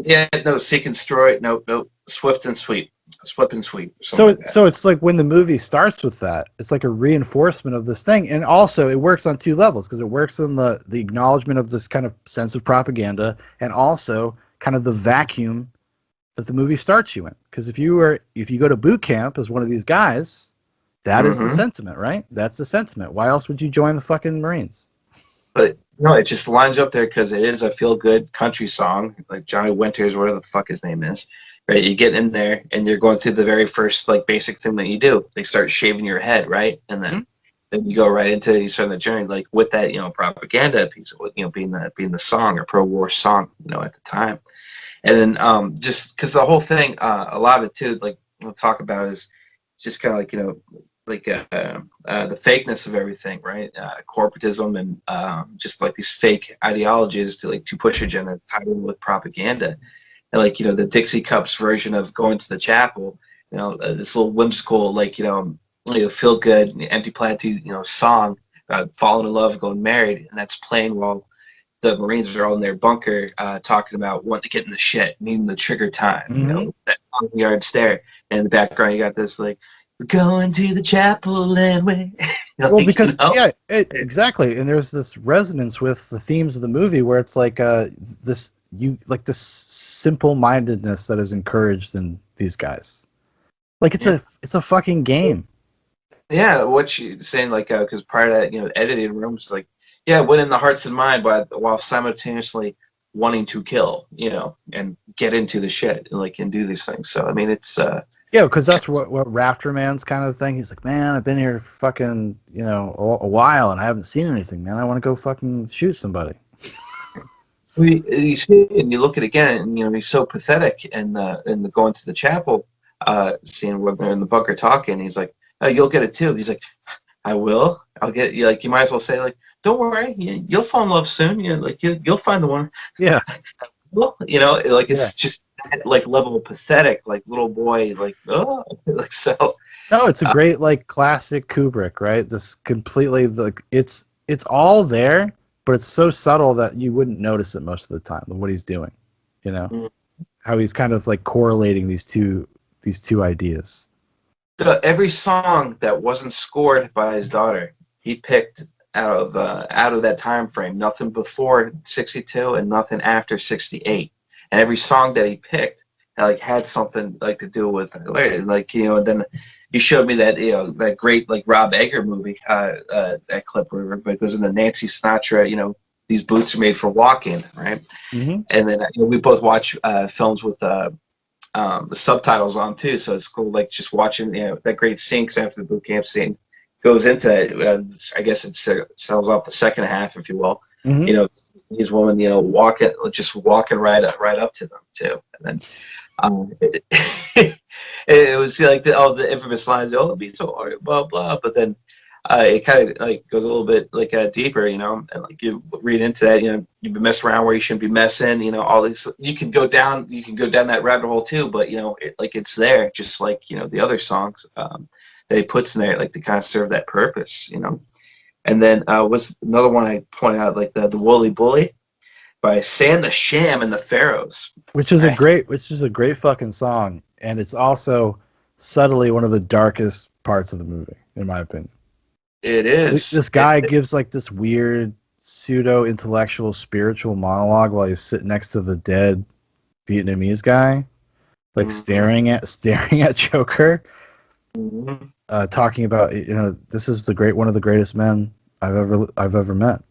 Yeah, no, seek and destroy. No, swift and sweep. Swift and sweep. So it's like when the movie starts with that, it's like a reinforcement of this thing, and also it works on two levels because it works in the acknowledgement of this kind of sense of propaganda, and also kind of the vacuum that the movie starts you in. Because if you go to boot camp as one of these guys, that is the sentiment, right? That's the sentiment. Why else would you join the fucking Marines? But no, it just lines up there because it is a feel-good country song, like Johnny Winters, whatever the fuck his name is. Right, you get in there and you're going through the very first like basic thing that you do. They start shaving your head, right, and then you go right into you start the journey, like with that propaganda piece, being the song or pro-war song, at the time, and then just because the whole thing, a lot of it too, like we'll talk about is just kind of like the fakeness of everything, right? Corporatism and just like these fake ideologies to push agenda tied in with propaganda. And like the Dixie Cups version of going to the chapel, this little whimsical feel good empty platitude song about falling in love, going married, and that's playing while the Marines are all in their bunker talking about wanting to get in the shit, needing the trigger time, that yard stare, and in the background you got this like, we're going to the chapel and we well, because exactly, and there's this resonance with the themes of the movie where it's like this simple-mindedness that is encouraged in these guys. Like it's a fucking game. Yeah, what you saying, like, because prior to that, editing rooms, like, yeah, win in the hearts and mind, but while simultaneously wanting to kill, and get into the shit and do these things. So I mean, it's yeah, because that's what Rafter Man's kind of thing. He's like, man, I've been here fucking a while and I haven't seen anything, man. I want to go fucking shoot somebody. You see it and you look at it again, and he's so pathetic in the going to the chapel scene where they're in the bunker talking. He's like, oh, you'll get it too. He's like, I will. I'll get you. Like, you might as well say, like, don't worry, you'll fall in love soon. You'll find the one. Yeah. Well, it's just that, like, level of pathetic, like little boy, like, oh, like, so. No, it's a great like classic Kubrick, right? This completely it's all there, but it's so subtle that you wouldn't notice it most of the time. What he's doing, how he's kind of like correlating these two ideas. Every song that wasn't scored by his daughter, he picked out of that time frame. Nothing before '62 and nothing after '68. And every song that he picked had something to do with and then you showed me that that great like Rob Egger movie, that clip where everybody goes in the Nancy Sinatra, these boots are made for walking, right? Mm-hmm. And then we both watch films with the subtitles on too, so it's cool like just watching that great scene. Cause after the boot camp scene goes into it, I guess it sells off the second half, if you will. Mm-hmm. These women walking right up to them too, and then it was like the infamous lines, oh, it'll be so hard, blah blah, but then it kind of like goes a little bit deeper, and like you read into that, you've been messing around where you shouldn't be messing, all these, you can go down that rabbit hole too, but it's there, just like the other songs that he puts in there, to kind of serve that purpose, and then was another one I pointed out, like the Wooly Bully by Sam the Sham and the Pharaohs, which is a great fucking song, and it's also subtly one of the darkest parts of the movie, in my opinion. It is. This guy gives like this weird pseudo intellectual spiritual monologue while he's sitting next to the dead Vietnamese guy, like staring at Joker, talking about this is one of the greatest men I've ever met.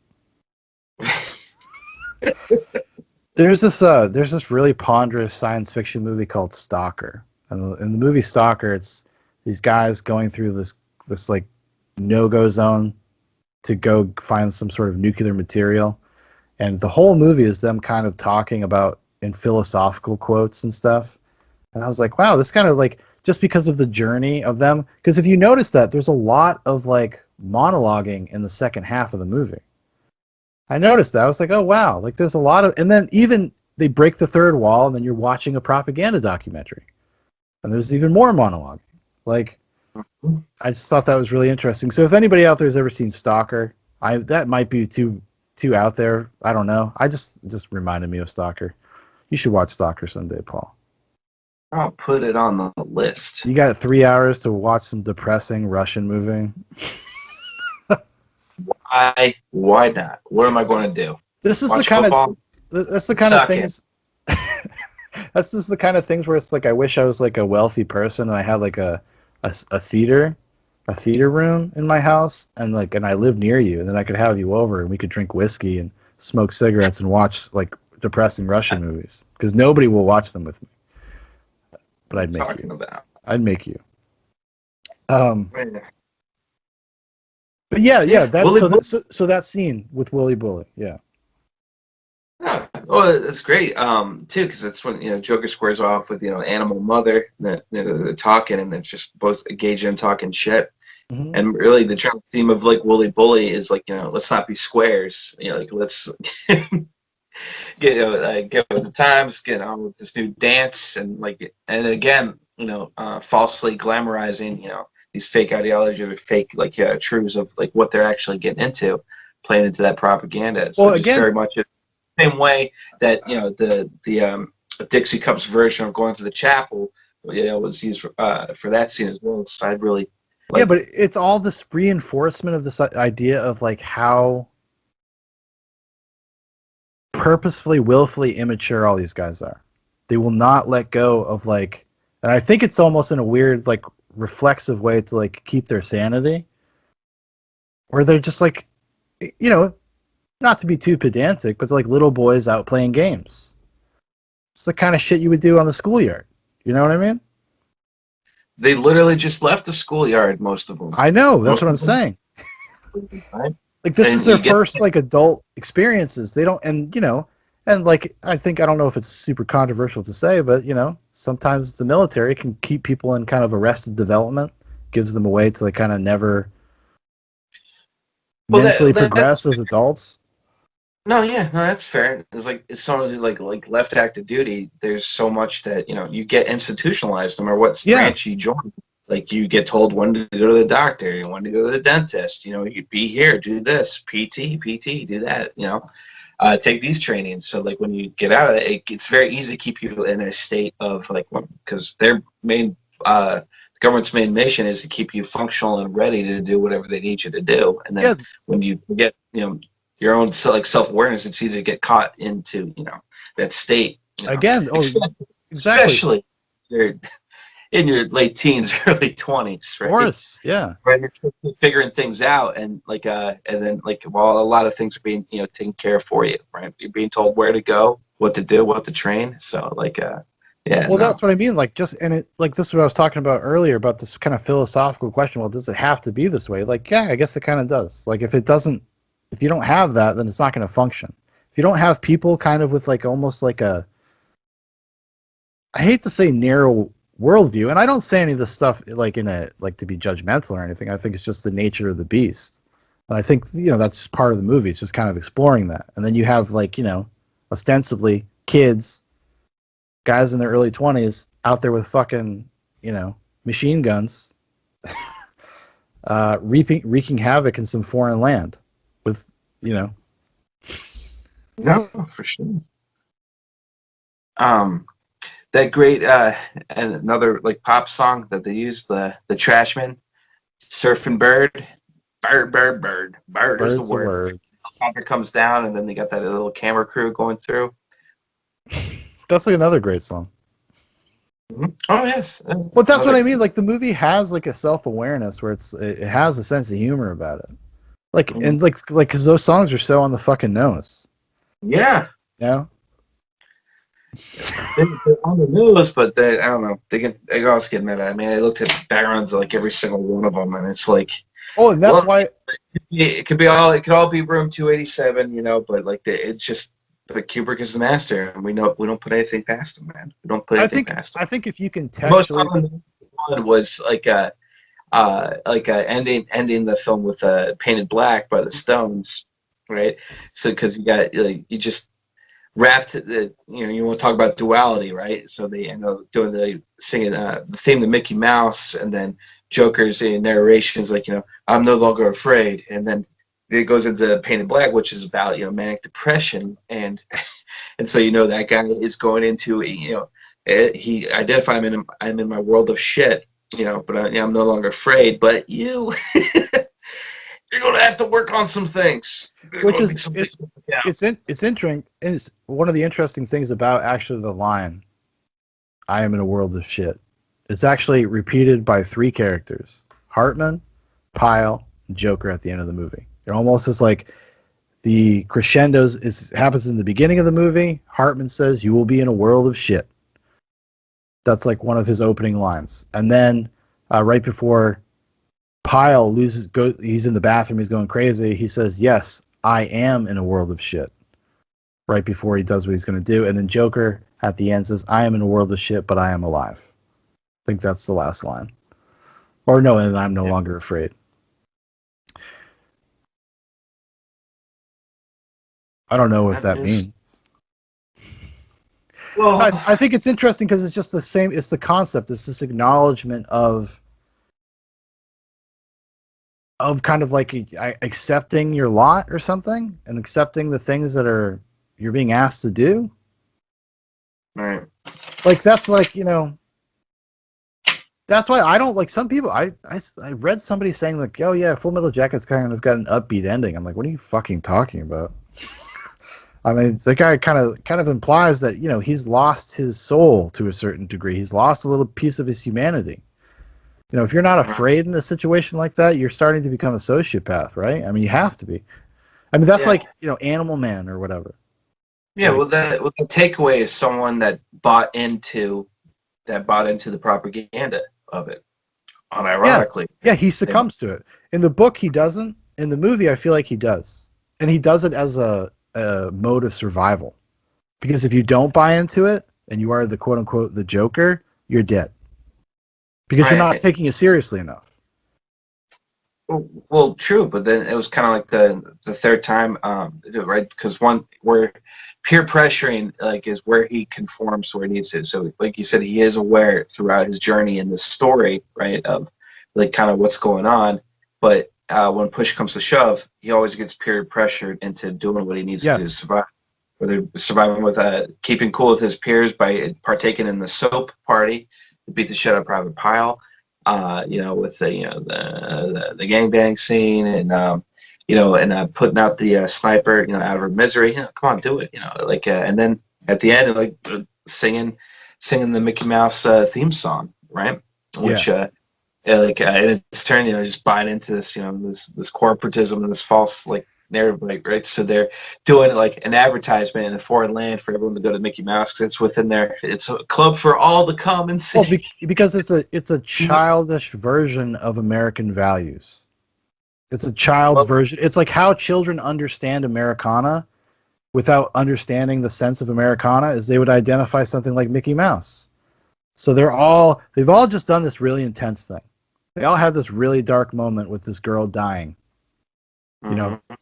There's this really ponderous science fiction movie called Stalker, and in the movie Stalker, it's these guys going through this like no-go zone to go find some sort of nuclear material, and the whole movie is them kind of talking about in philosophical quotes and stuff, And I was like, wow, this kind of like just because of the journey of them. Because if you notice that there's a lot of like monologuing in the second half of the movie. I noticed that. I was like, oh wow, like there's a lot of, and then even they break the third wall, and then you're watching a propaganda documentary, and there's even more monologue. Like, I just thought that was really interesting. So if anybody out there has ever seen Stalker, that might be too out there. I don't know. I just reminded me of Stalker. You should watch Stalker someday, Paul. I'll put it on the list. You got 3 hours to watch some depressing Russian movie. Why not? What am I going to do? This is Watch the kind football? of that's the kind of things. That's just the kind of things where it's like I wish I was like a wealthy person and I had like a theater room in my house and I live near you and then I could have you over and we could drink whiskey and smoke cigarettes and watch like depressing Russian movies because nobody will watch them with me. But I'd make you. I'd make you. But yeah, that's so that scene with Willy Bully, yeah. Yeah, well, it's great too, because it's when Joker squares off with Animal Mother. They're talking and they're just both engaging and talking shit. Mm-hmm. And really, the general theme of like Willy Bully is like let's not be squares. Like let's get with the times, get on with this new dance, and again, falsely glamorizing these fake ideology or fake truths of like what they're actually getting into, playing into that propaganda. So just very much the same way that the Dixie Cups version of going to the chapel was used for that scene as well. So I'd really but it's all this reinforcement of this idea of like how purposefully, willfully immature all these guys are. They will not let go of and I think it's almost in a weird like reflexive way to like keep their sanity, where they're just like, not to be too pedantic, but like little boys out playing games. It's the kind of shit you would do on the schoolyard. You know what I mean? They literally just left the schoolyard, most of them. I know, that's what I'm saying. Right? Like this is their first like adult experiences. They don't, and like I don't know if it's super controversial to say, but sometimes the military can keep people in kind of arrested development, gives them a way to like kind of never mentally progress as adults. No, that's fair. It's someone who like left active duty. There's so much that you get institutionalized no matter what branch you join. Like you get told when to go to the doctor, when to go to the dentist. You be here, do this, PT, do that. Take these trainings. So like when you get out of it, it's very easy to keep you in a state of because their main the government's main mission is to keep you functional and ready to do whatever they need you to do. And then when you get your own self-awareness, it's easy to get caught into that state again. Exactly. Especially you're in your late teens, early 20s, right? Of course, yeah. Right, you're figuring things out, and then while a lot of things are being taken care of for you, right? You're being told where to go, what to do, what to train. So that's what I mean. Like this is what I was talking about earlier about this kind of philosophical question. Well, does it have to be this way? Like, yeah, I guess it kind of does. Like if you don't have that, then it's not going to function. If you don't have people kind of with like almost like I hate to say narrow worldview, and I don't say any of this stuff like in a to be judgmental or anything. I think it's just the nature of the beast, and I think that's part of the movie. It's just kind of exploring that, and then you have ostensibly kids, guys in their early 20s out there with fucking machine guns, wreaking havoc in some foreign land. No, for sure. That great and another pop song that they used, the Trashmen, Surfing Bird is the word. Helicopter comes down and then they got that little camera crew going through. That's like another great song. Mm-hmm. Oh yes. Well, that's what I mean. Like the movie has like a self-awareness where it has a sense of humor about it. And because those songs are so on the fucking nose. Yeah. Yeah. They're on the nose, but I don't know. They also get mad at. I mean, I looked at backgrounds of every single one of them, and it's like. Oh, and that's why it could all be room 287, but it's just but Kubrick is the master, and we don't put anything past him, man. We don't put I anything think past him. I think if you can The most textually, common one was ending the film with Painted Black by the Stones, right? So because you got you just wrapped the you want to talk about duality, right? So they end up doing singing the theme to Mickey Mouse, and then Joker's narrations like I'm no longer afraid, and then it goes into Painted Black, which is about manic depression, and so that guy is going into he identified I'm in my world of shit, but I'm no longer afraid, but you're gonna have to work on some things. which is it's interesting. It's one of the interesting things about actually the line, "I am in a world of shit." It's actually repeated by 3 characters: Hartman, Pyle, and Joker at the end of the movie. It almost is like the crescendos happens in the beginning of the movie. Hartman says, "You will be in a world of shit." That's like one of his opening lines, and then right before Pyle he's in the bathroom, he's going crazy. He says, "Yes, I am in a world of shit." Right before he does what he's going to do, and then Joker at the end says, "I am in a world of shit, but I am alive." I think that's the last line, or no, and I'm no longer afraid. I don't know what that means. Well, I think it's interesting because it's just the same. It's the concept. It's this acknowledgement of kind of like accepting your lot or something, and accepting the things that you're being asked to do. right. Like that's like that's why I don't like some people. I read somebody saying like, "Oh yeah, Full Metal Jacket's kind of got an upbeat ending." I'm like, what are you fucking talking about? I mean, the guy kind of implies that he's lost his soul to a certain degree. He's lost a little piece of his humanity. If you're not afraid in a situation like that, you're starting to become a sociopath, right? I mean, you have to be. I mean, that's like Animal Man or whatever. Yeah, like, the takeaway is someone that bought into the propaganda of it. Unironically. Yeah, he succumbs to it. In the book, he doesn't. In the movie, I feel like he does, and he does it as a mode of survival. Because if you don't buy into it, and you are the quote unquote the Joker, you're dead. Because you're not taking it seriously enough. Well, true, but then it was kind of like the third time, right? Because one where peer pressuring is where he conforms to where he needs to. So, like you said, he is aware throughout his journey in the story, right, of kind of what's going on. But when push comes to shove, he always gets peer pressured into doing what he needs to do to survive. Whether surviving with keeping cool with his peers by partaking in the soap party to beat the shit out of Private Pyle. With the gangbang scene, and putting out the sniper, out of her misery. Come on, do it. And then at the end, singing the Mickey Mouse theme song, right? Which in its turn, just buying into this, this corporatism and this false narrative, right? So they're doing an advertisement in a foreign land for everyone to go to Mickey Mouse because it's within there. It's a club for all to come and see. Well, because it's a childish version of American values. It's a child's version. It's like how children understand Americana without understanding the sense of Americana is they would identify something like Mickey Mouse. So they've all just done this really intense thing. They all had this really dark moment with this girl dying.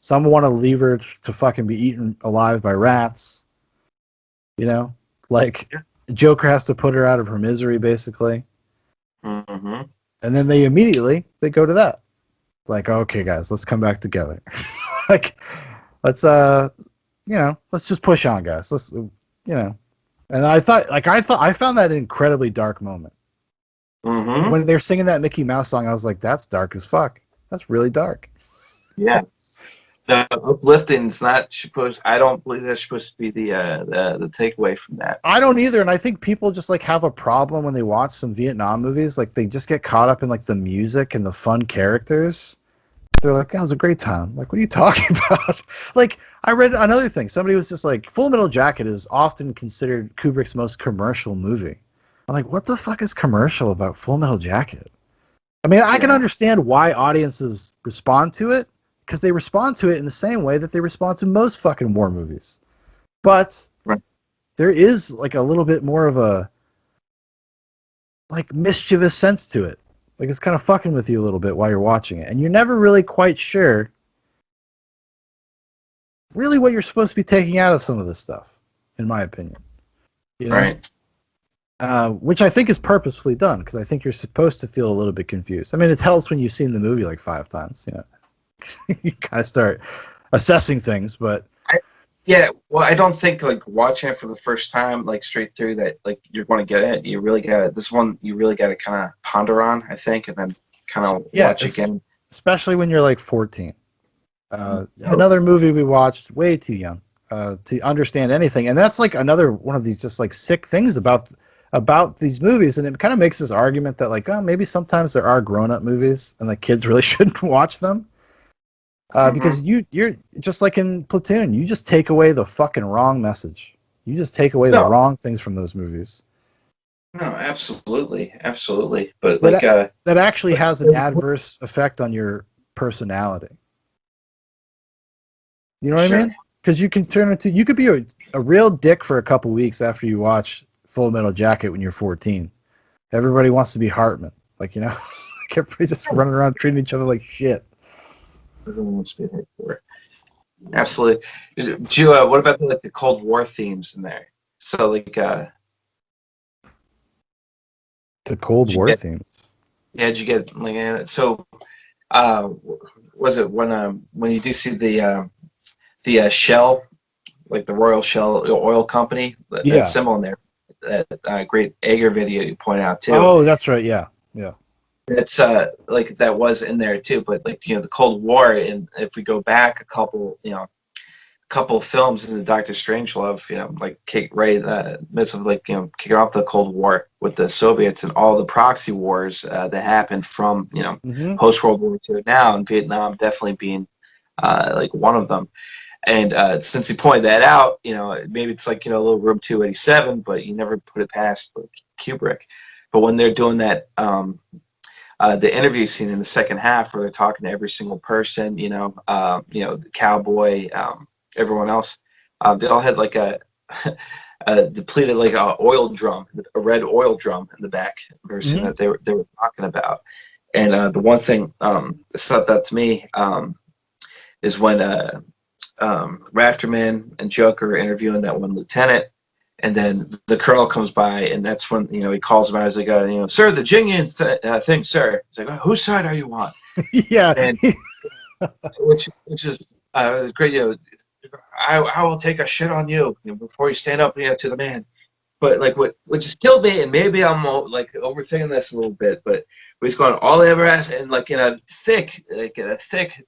Some want to leave her to fucking be eaten alive by rats. Joker has to put her out of her misery, basically. Mm-hmm. And then they go to that. Like, okay, guys, let's come back together. Let's just push on, guys. And I found that an incredibly dark moment. Mm-hmm. When they're singing that Mickey Mouse song, I was like, that's dark as fuck. That's really dark. Yeah. The uplifting is not supposed. I don't believe that's supposed to be the takeaway from that. I don't either, and I think people just have a problem when they watch some Vietnam movies. They just get caught up in the music and the fun characters. They're like, "That was a great time." Like, what are you talking about? I read another thing. Somebody was just like, "Full Metal Jacket is often considered Kubrick's most commercial movie." I'm like, "What the fuck is commercial about Full Metal Jacket?" I mean, I can understand why audiences respond to it. Because they respond to it in the same way that they respond to most fucking war movies. But Right. there is like a little bit more of a like mischievous sense to it. Like it's kind of fucking with you a little bit while you're watching it, and you're never really quite sure really what you're supposed to be taking out of some of this stuff, in my opinion. You know, Right. which I think is purposefully done because I think you're supposed to feel a little bit confused. I mean, it helps when you've seen the movie like 5 times. You know, you kind of start assessing things, but Yeah, well, I don't think like watching it for the first time, like straight through, that like you're going to get it. You really got this one. You really got to kind of ponder on, I think, and then kind of yeah, watch again. especially when you're like 14. No. Another movie we watched way too young to understand anything, and that's like another one of these just like sick things about these movies, and it kind of makes this argument that like, oh, maybe sometimes there are grown-up movies and like kids really shouldn't watch them. Because you're just like in Platoon, you just take away the fucking wrong message. You just take away the No, wrong things from those movies. no, absolutely, absolutely. But like, That actually has an adverse effect on your personality. You know what I sure. mean? Because you could be a real dick for a couple weeks after you watch Full Metal Jacket when you're 14. Everybody wants to be Hartman, like you know, like everybody's just running around treating each other like shit. Everyone wants to be there for it. Absolutely. Do you, what about like the Cold War themes in there? So like, The Cold did you War get? themes. Yeah, did you get like? So, was it when you do see the Shell, like the Royal Shell Oil Company, that Yeah. symbol in there, that great Ager video you point out too. Oh, that's right. Yeah. Yeah. It's like that was in there too, but like the Cold War, and if we go back a couple films into Doctor Strangelove, like kick right midst of like kicking off the Cold War with the Soviets and all the proxy wars that happened from Mm-hmm. post World War II now, and Vietnam definitely being like one of them. And since you pointed that out, maybe it's like a little Room 287, but you never put it past like Kubrick. But when they're doing that, the interview scene in the second half where they're talking to every single person, the cowboy, everyone else, they all had like a depleted like a oil drum, a red oil drum in the back version Mm-hmm. that they were talking about. And the one thing that stuck out to me is when Rafterman and Joker are interviewing that one lieutenant, and then the colonel comes by, and that's when he calls him out. He's like, "Sir, the Jingyans thing, sir." He's like, "Whose side are you on?" Yeah. And which is great. I will take a shit on you, before you stand up, to the man. But like what just killed me, and maybe I'm like overthinking this a little bit, but he's going all I ever asked, and like in a thick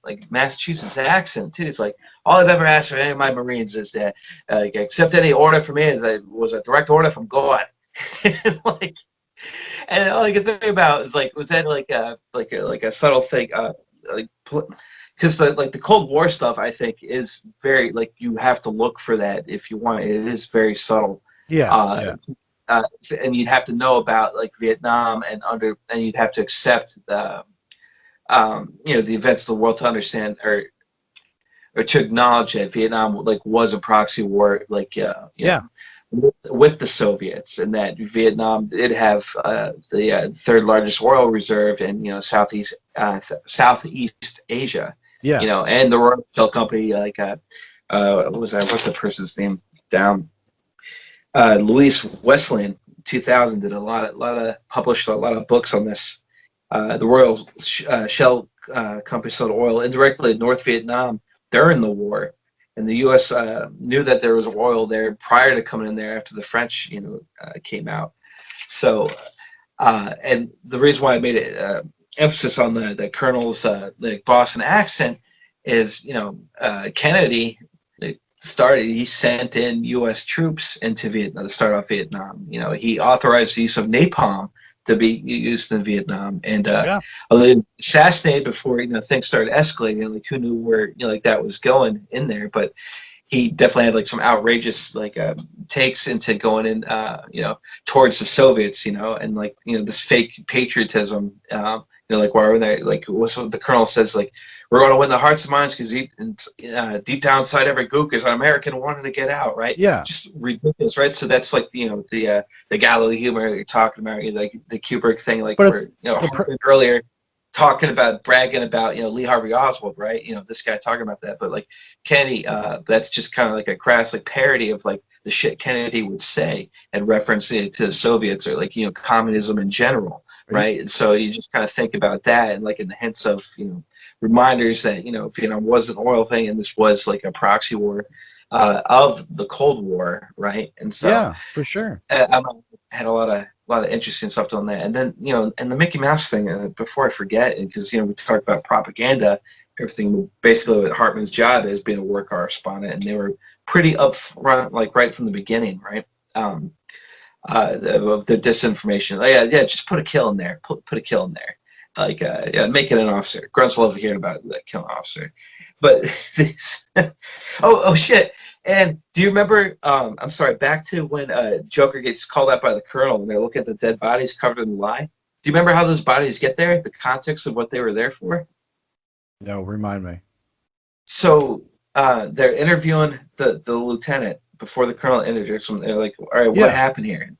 like Massachusetts accent too. It's like all I've ever asked for any of my Marines is that accept any order from me is that was a direct order from God. and like, and all I can think about is like, was that like a subtle thing, like. Because the Cold War stuff, I think, is very like you have to look for that if you want it. It is very subtle. Yeah. Uh, Yeah. and you'd have to know about like Vietnam and you'd have to accept the events of the world to understand or to acknowledge that Vietnam like was a proxy war, like Yeah. with the Soviets, and that Vietnam did have the third largest oil reserve in Southeast Asia, Yeah. and the Royal Shell Company, like what was that? What's the person's name down? Louise Westland, 2000, did published a lot of books on this. The Royal Shell Company sold oil indirectly to North Vietnam during the war, and the U.S. Knew that there was oil there prior to coming in there after the French, came out. So, and the reason why I made it emphasis on the colonel's the Boston accent is, Kennedy he sent in U.S. troops into Vietnam to start off Vietnam. He authorized the use of napalm to be used in Vietnam, and Yeah. assassinated before things started escalating. Like who knew where like that was going in there, but he definitely had like some outrageous like takes into going in towards the Soviets, and like this fake patriotism You know, like why were they like? What's what the colonel says? Like, we're going to win the hearts and minds because deep down inside every gook is an American wanting to get out, right? Yeah. Just ridiculous, right? So that's like the Galilee humor that you're talking about, like the Kubrick thing, like But where it's the earlier talking about bragging about Lee Harvey Oswald, right? This guy talking about that, but like Kennedy, that's just kind of like a crass like parody of like the shit Kennedy would say and reference it to the Soviets or like communism in general, right? And so you just kind of think about that and like in the hints of reminders that Vietnam was an oil thing and this was like a proxy war of the Cold War, right? And so yeah, for sure. I had a lot of interesting stuff on that. And then and the Mickey Mouse thing. Before I forget, because we talked about propaganda, everything. Basically, what Hartman's job is being a war correspondent, and they were pretty upfront, like right from the beginning, right? Of the disinformation. Yeah, just put a kill in there. Put a kill in there. Like, make it an officer. Grunts love hearing about that killing officer. But this, oh shit! And do you remember? I'm sorry. Back to when Joker gets called out by the colonel, and they're looking at the dead bodies covered in lye. Do you remember how those bodies get there? The context of what they were there for? No, remind me. So they're interviewing the lieutenant before the colonel interjects them. They're like, "All right, what happened here?"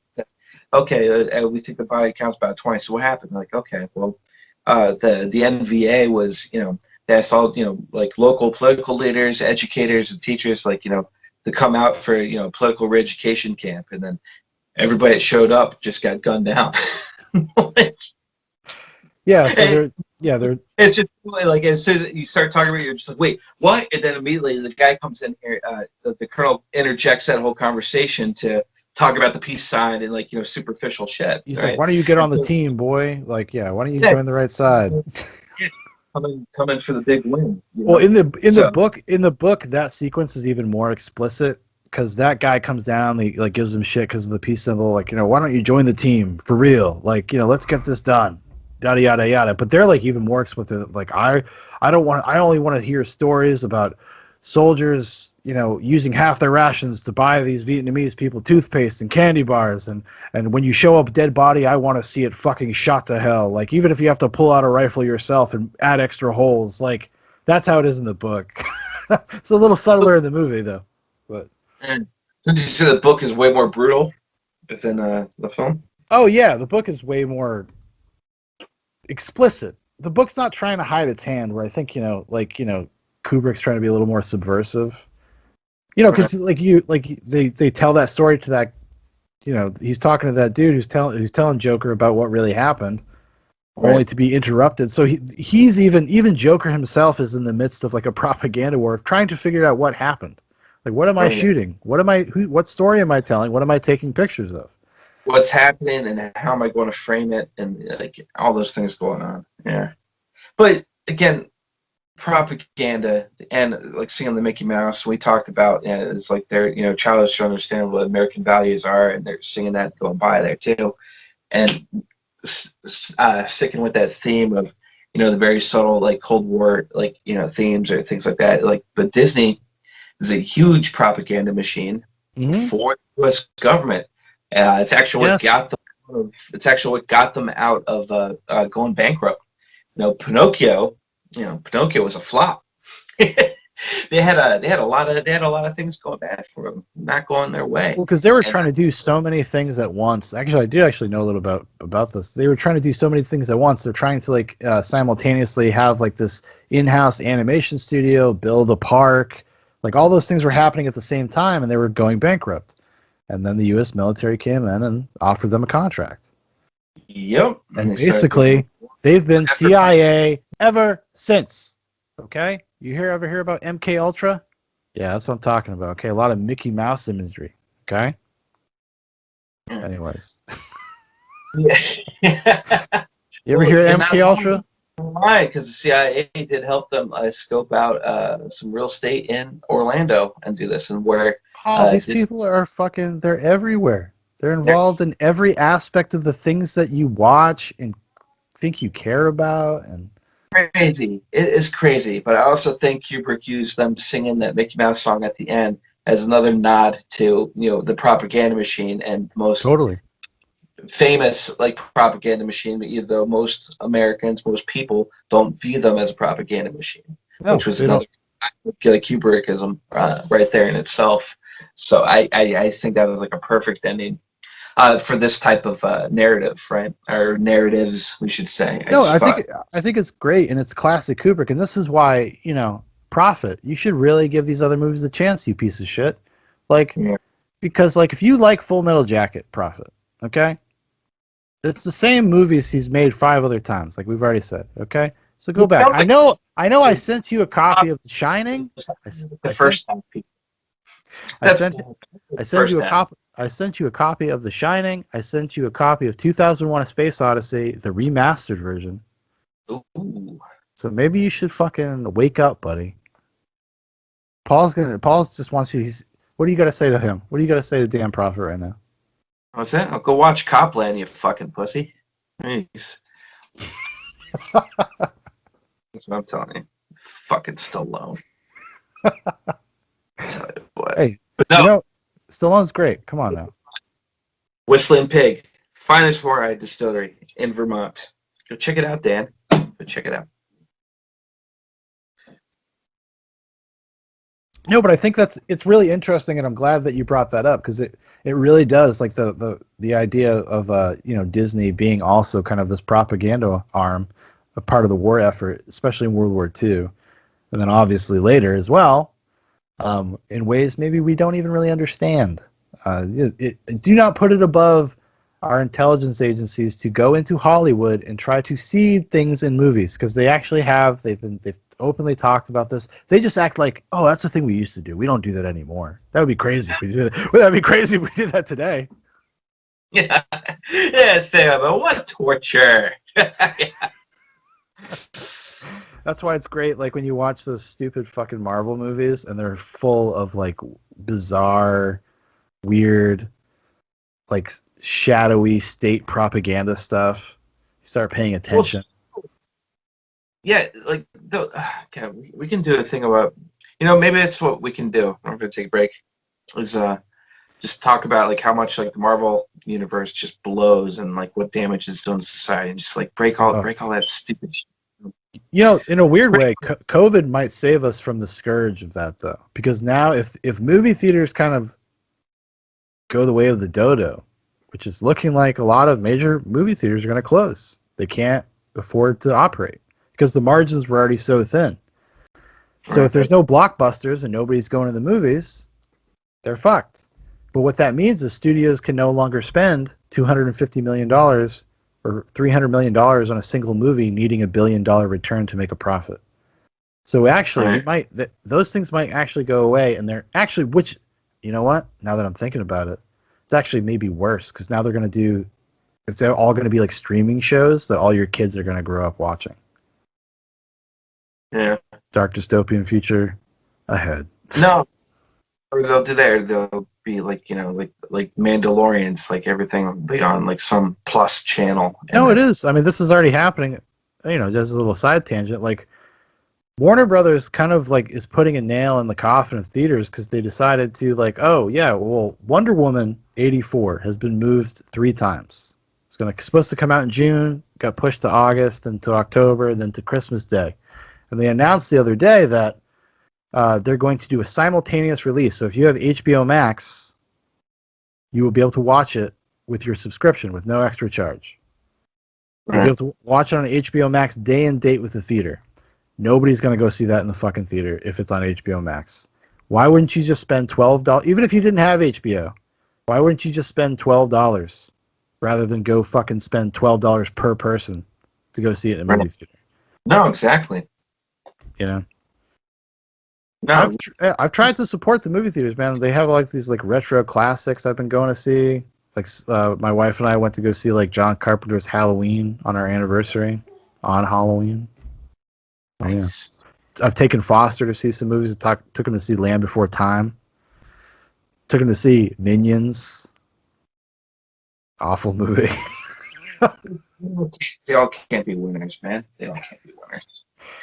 Okay, we think the body counts about 20. So what happened? Like, okay, well, the NVA was, they asked all, like local political leaders, educators, and teachers, like, to come out for, political re-education camp, and then everybody that showed up just got gunned down. Yeah, so they're It's just like as soon as you start talking about it, you're just like, wait, what? And then immediately the guy comes in here, the colonel interjects that whole conversation to talk about the peace sign and like superficial shit. He's right? like, why don't you get on the team, boy? Like, yeah, why don't you join the right side? Coming for the big win. Well, in the book, that sequence is even more explicit because that guy comes down, he like gives him shit because of the peace symbol. Like, why don't you join the team for real? Like, let's get this done. Yada yada yada. But they're like even more explicit. Like, I only want to hear stories about soldiers, using half their rations to buy these Vietnamese people toothpaste and candy bars, and when you show up dead body, I want to see it fucking shot to hell. Like, even if you have to pull out a rifle yourself and add extra holes, like that's how it is in the book. It's a little subtler in the movie though. But so did you say the book is way more brutal than the film? Oh yeah, the book is way more explicit. The book's not trying to hide its hand, where I think Kubrick's trying to be a little more subversive. Because they tell that story to that, he's talking to that dude who's telling Joker about what really happened, right, only to be interrupted. So he's even Joker himself is in the midst of like a propaganda war of trying to figure out what happened. Like, what am I shooting? What story am I telling? What am I taking pictures of? What's happening and how am I going to frame it, and like all those things going on. Yeah, but again, propaganda and like seeing the Mickey Mouse we talked about, it's like they're childish to understand what American values are, and they're singing that going by there too, and sticking with that theme of the very subtle like Cold War like themes or things like that. Like, but Disney is a huge propaganda machine for the U.S. government. It's actually what got them. It's actually what got them out of going bankrupt. Pinocchio. Pinocchio was a flop. they had a lot of things going bad for them, not going their way. Well, because they were trying to do so many things at once. Actually, I do know a little about this. They were trying to do so many things at once. They're trying to like simultaneously have like this in-house animation studio, build a park, like all those things were happening at the same time, and they were going bankrupt. And then the U.S. military came in and offered them a contract. Yep. And basically, they've been CIA ever since. Okay? You ever hear about MK Ultra? Yeah, that's what I'm talking about. Okay, a lot of Mickey Mouse imagery. Okay? Anyways. You ever hear MK Ultra? Why? Because the CIA did help them scope out some real estate in Orlando and do this, and where these people are fucking, they're everywhere. They're involved in every aspect of the things that you watch and think you care about. And crazy. It is crazy. But I also think Kubrick used them singing that Mickey Mouse song at the end as another nod to the propaganda machine and the most famous like propaganda machine, but though most Americans, most people don't view them as a propaganda machine, No, which was they don't. another like Kubrickism right there in itself. So I think that was like a perfect ending for this type of narrative, right? Or narratives, we should say. I No, just thought, I think it's great, and it's classic Kubrick, and this is why Prophet. You should really give these other movies a chance, you piece of shit. Like, yeah. because like if you like Full Metal Jacket, Prophet, okay, it's the same movies he's made 5 other times, like we've already said. Okay, so go back. I know. I sent you a copy of The Shining. The I sent first time, I that's sent the I sent first you a time. copy. I sent you a copy of The Shining. I sent you a copy of 2001: A Space Odyssey, the remastered version. Ooh. So maybe you should fucking wake up, buddy. Paul's just wants you. What do you got to say to him? What do you got to say to Dan Prophet right now? What's that? I'll go watch Copland, you fucking pussy. Thanks. That's what I'm telling you. Fucking Stallone. Tell you what. Hey, But no, Stallone's great. Come on now. Whistling Pig, finest wine distillery in Vermont. Go check it out, Dan. Go check it out. No, but I think it's really interesting, and I'm glad that you brought that up because it really does like the idea of Disney being also kind of this propaganda arm, a part of the war effort, especially in World War II, and then obviously later as well, in ways maybe we don't even really understand. Do not put it above our intelligence agencies to go into Hollywood and try to seed things in movies because they actually have. They've openly talked about this. They just act like, oh, that's the thing we used to do. We don't do that anymore. That would be crazy if we did that. Well, that'd be crazy if we did that today. Yeah, yeah, Sam. What torture? That's why it's great. Like when you watch those stupid fucking Marvel movies and they're full of like bizarre, weird, like shadowy state propaganda stuff. You start paying attention. Well, yeah, like okay, we can do a thing about. Maybe it's what we can do. I'm gonna take a break. Is just talk about like how much like the Marvel universe just blows and like what damage it's doing to society, and just like break all that stupid shit. In a weird way, COVID might save us from the scourge of that, though, because now if movie theaters kind of go the way of the dodo, which is looking like a lot of major movie theaters are going to close, they can't afford to operate because the margins were already so thin. So if there's no blockbusters and nobody's going to the movies, they're fucked. But what that means is studios can no longer spend $250 million or $300 million on a single movie needing $1 billion return to make a profit. So actually, those things might actually go away, and they're actually, which, you know what? Now that I'm thinking about it, it's actually maybe worse because now they're going to do, it's all going to be like streaming shows that all your kids are going to grow up watching. Yeah. Dark dystopian future ahead. No, or they'll do that. Or they'll be like like Mandalorians, like everything will be on like some plus channel. No, it is. I mean, this is already happening. Just a little side tangent. Like Warner Brothers kind of like is putting a nail in the coffin of theaters because they decided to like, oh yeah, well, Wonder Woman 84 has been moved 3 times. It's supposed to come out in June, got pushed to August, then to October, then to Christmas Day, and they announced the other day that they're going to do a simultaneous release. So if you have HBO Max, you will be able to watch it with your subscription with no extra charge. You'll be able to watch it on HBO Max day and date with the theater. Nobody's going to go see that in the fucking theater if it's on HBO Max. Why wouldn't you just spend $12? Even if you didn't have HBO, why wouldn't you just spend $12 rather than go fucking spend $12 per person to go see it in a movie theater? No, exactly. No. I've tried to support the movie theaters, man. They have like these like retro classics I've been going to see. Like my wife and I went to go see like John Carpenter's Halloween on our anniversary on Halloween. Nice. Yeah. I've taken Foster to see some movies. Took him to see Land Before Time. Took him to see Minions. Awful movie. They all can't be winners, man. They all can't be winners.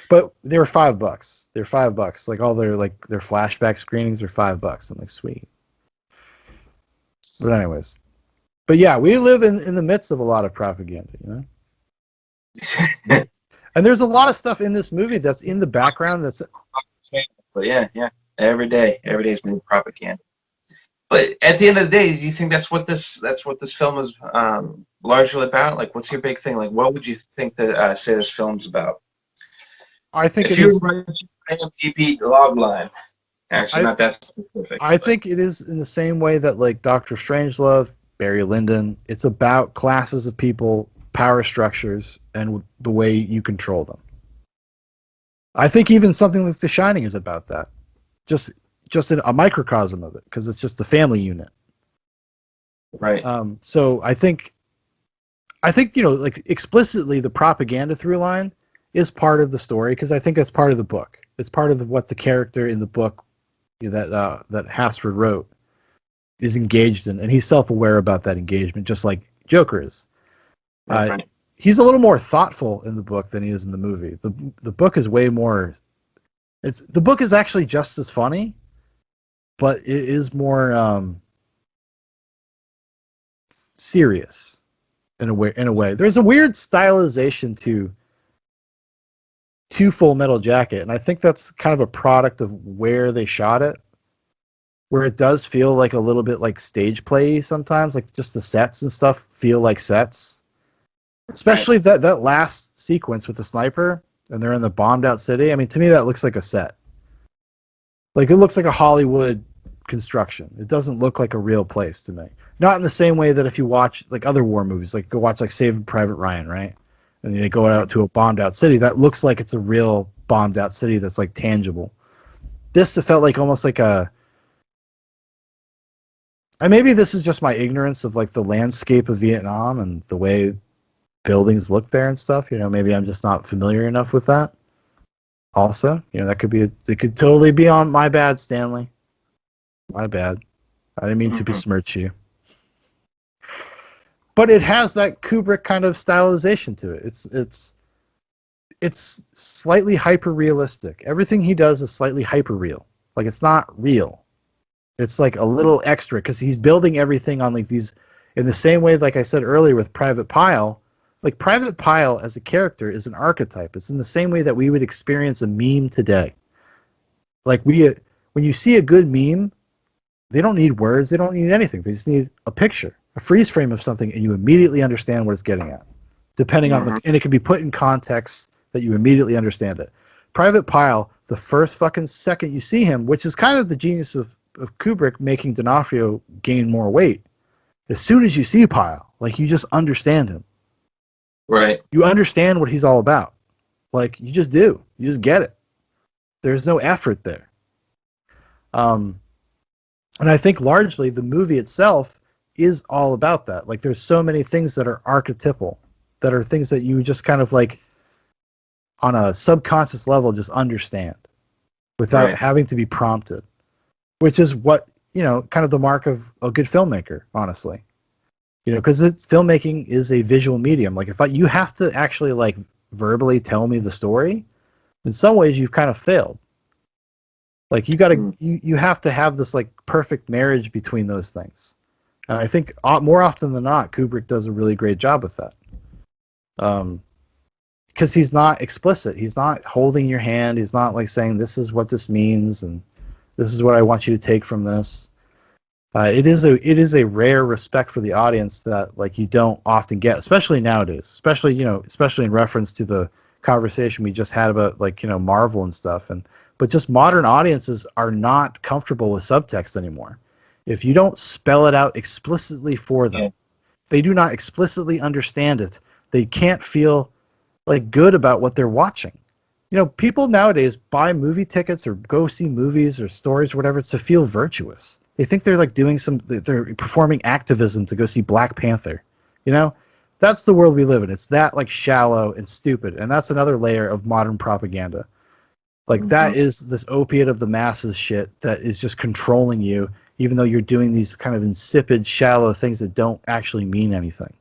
But they were $5. They're $5. Like all their flashback screenings are $5. I'm like, sweet. But anyways, But yeah, we live in the midst of a lot of propaganda, you know. And there's a lot of stuff in this movie that's in the background. But yeah, every day is being propaganda. But at the end of the day, do you think that's what this film is largely about? Like, what's your big thing? Like, what would you think that say this film's about? I think If it you were is. writing a DP log line, actually, I not that specific. I But think it is in the same way that like Doctor Strangelove, Barry Lyndon. It's about classes of people, power structures, and the way you control them. I think even something like The Shining is about that. Just just a microcosm of it because it's just the family unit. right, So I think like explicitly the propaganda through line is part of the story because I think that's part of the book. It's part of what the character in the book that Hasford wrote is engaged in, and he's self-aware about that engagement, just like Joker is. Uh, right. he's a little more thoughtful in the book than he is in the movie. The book is way more. The book is actually just as funny, but it is more serious in a way. There's a weird stylization to Full Metal Jacket, and I think that's kind of a product of where they shot it. Where it does feel like a little bit like stage play sometimes, like just the sets and stuff feel like sets. Especially that last sequence with the sniper and they're in the bombed out city. I mean, to me that looks like a set. Like it looks like a Hollywood construction. It doesn't look like a real place to me. Not in the same way that if you watch like other war movies, like go watch like Saving Private Ryan, right? And they go out to a bombed out city that looks like it's a real bombed out city that's like tangible. This felt like almost like a. And maybe this is just my ignorance of like the landscape of Vietnam and the way buildings look there and stuff. Maybe I'm just not familiar enough with that. Also, that could be. It could totally be on my bad, Stanley. My bad. I didn't mean to besmirch you. But it has that Kubrick kind of stylization to it. It's slightly hyper realistic. Everything he does is slightly hyper real. Like it's not real. It's like a little extra because he's building everything on like these in the same way, like I said earlier with Private Pile. Like Private Pile as a character is an archetype. It's in the same way that we would experience a meme today. Like when you see a good meme, they don't need words. They don't need anything. They just need a picture, a freeze frame of something, and you immediately understand what it's getting at. Depending on and it can be put in context that you immediately understand it. Private Pile, the first fucking second you see him, which is kind of the genius of Kubrick making D'Onofrio gain more weight. As soon as you see Pyle, like you just understand him. Right. You understand what he's all about. Like you just do. You just get it. There's no effort there. And I think largely the movie itself is all about that. Like there's so many things that are archetypal, that are things that you just kind of like on a subconscious level just understand without having to be prompted, which is what, kind of the mark of a good filmmaker, honestly. Because filmmaking is a visual medium. Like if you have to actually like verbally tell me the story, in some ways you've kind of failed. Like you have to have this like perfect marriage between those things. And I think more often than not, Kubrick does a really great job with that. Because he's not explicit. He's not holding your hand. He's not like saying, this is what this means and this is what I want you to take from this. It is a rare respect for the audience that like you don't often get, especially nowadays, especially in reference to the conversation we just had about like, Marvel and stuff. But just modern audiences are not comfortable with subtext anymore. If you don't spell it out explicitly for them, they do not explicitly understand it. They can't feel like good about what they're watching. People nowadays buy movie tickets or go see movies or stories or whatever to feel virtuous. They think they're like they're performing activism to go see Black Panther. That's the world we live in. It's that like shallow and stupid. And that's another layer of modern propaganda. Like that is this opiate of the masses shit that is just controlling you, even though you're doing these kind of insipid, shallow things that don't actually mean anything.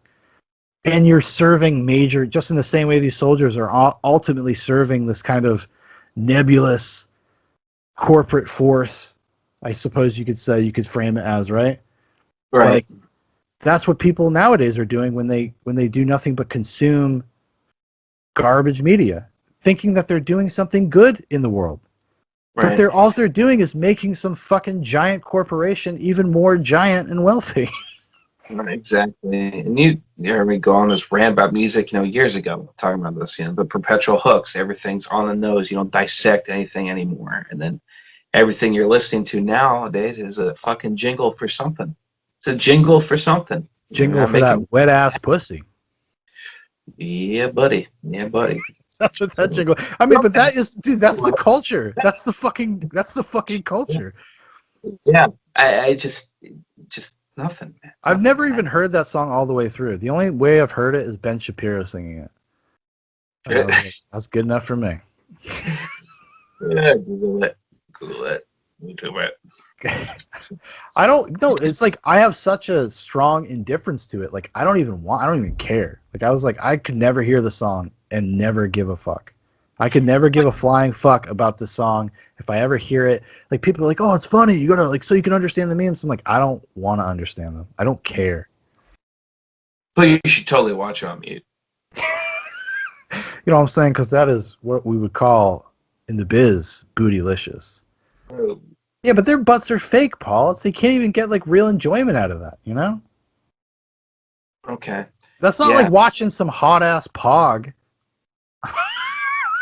And you're serving just in the same way these soldiers are ultimately serving this kind of nebulous corporate force, I suppose you could say, you could frame it as, right? Right. that's what people nowadays are doing when they do nothing but consume garbage media, thinking that they're doing something good in the world. Right. But all they're doing is making some fucking giant corporation even more giant and wealthy. Exactly. And you heard me go on this rant about music, years ago, talking about this, the perpetual hooks. Everything's on the nose. You don't dissect anything anymore. And then everything you're listening to nowadays is a fucking jingle for something. It's a jingle for something. Jingle for that wet ass pussy. Yeah, buddy. Yeah, buddy. That's what that jingle. I mean, but that is, dude. That's the culture. That's the fucking culture. Yeah, I just nothing, man. I've never even heard that song all the way through. The only way I've heard it is Ben Shapiro singing it. That's good enough for me. Yeah, Google it. YouTube it. I don't know. It's like I have such a strong indifference to it. Like I don't even care. Like I was like, I could never hear the song and never give a fuck. I could never give a flying fuck about the song. If I ever hear it, like people are like, oh, it's funny. You gotta like so you can understand the memes. I'm like, I don't want to understand them. I don't care. But you should totally watch it on mute. You know what I'm saying? Because that is what we would call in the biz bootylicious. Oh. Yeah, but their butts are fake, Paul. They can't even get like real enjoyment out of that, you know? Okay. That's not like watching some hot ass pog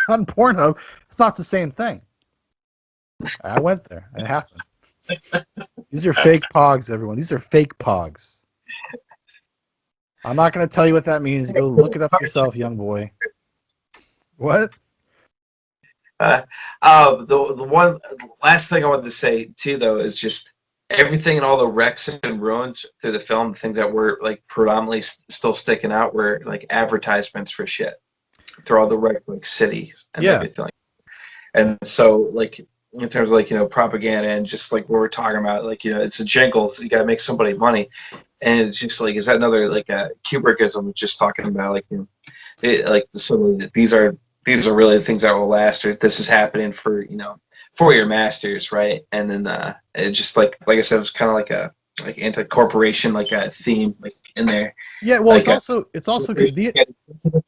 on Pornhub. It's not the same thing. I went there. It happened. These are fake pogs, everyone. These are fake pogs. I'm not going to tell you what that means. Go look it up yourself, young boy. What? The one last thing I wanted to say too, though, is just everything and all the wrecks and ruins through the film. The things that were like predominantly still sticking out were like advertisements for shit through all the wrecked like cities and everything. And so like in terms of like propaganda and just like what we're talking about, like it's a jingle. So you got to make somebody money, and it's just like is that another like Kubrickism? Just talking about like these are really the things that will last, or this is happening for for your masters, right? And then it just like I said, it was kind of like a anti-corporation like a theme like in there. Yeah, well, like, it's also because this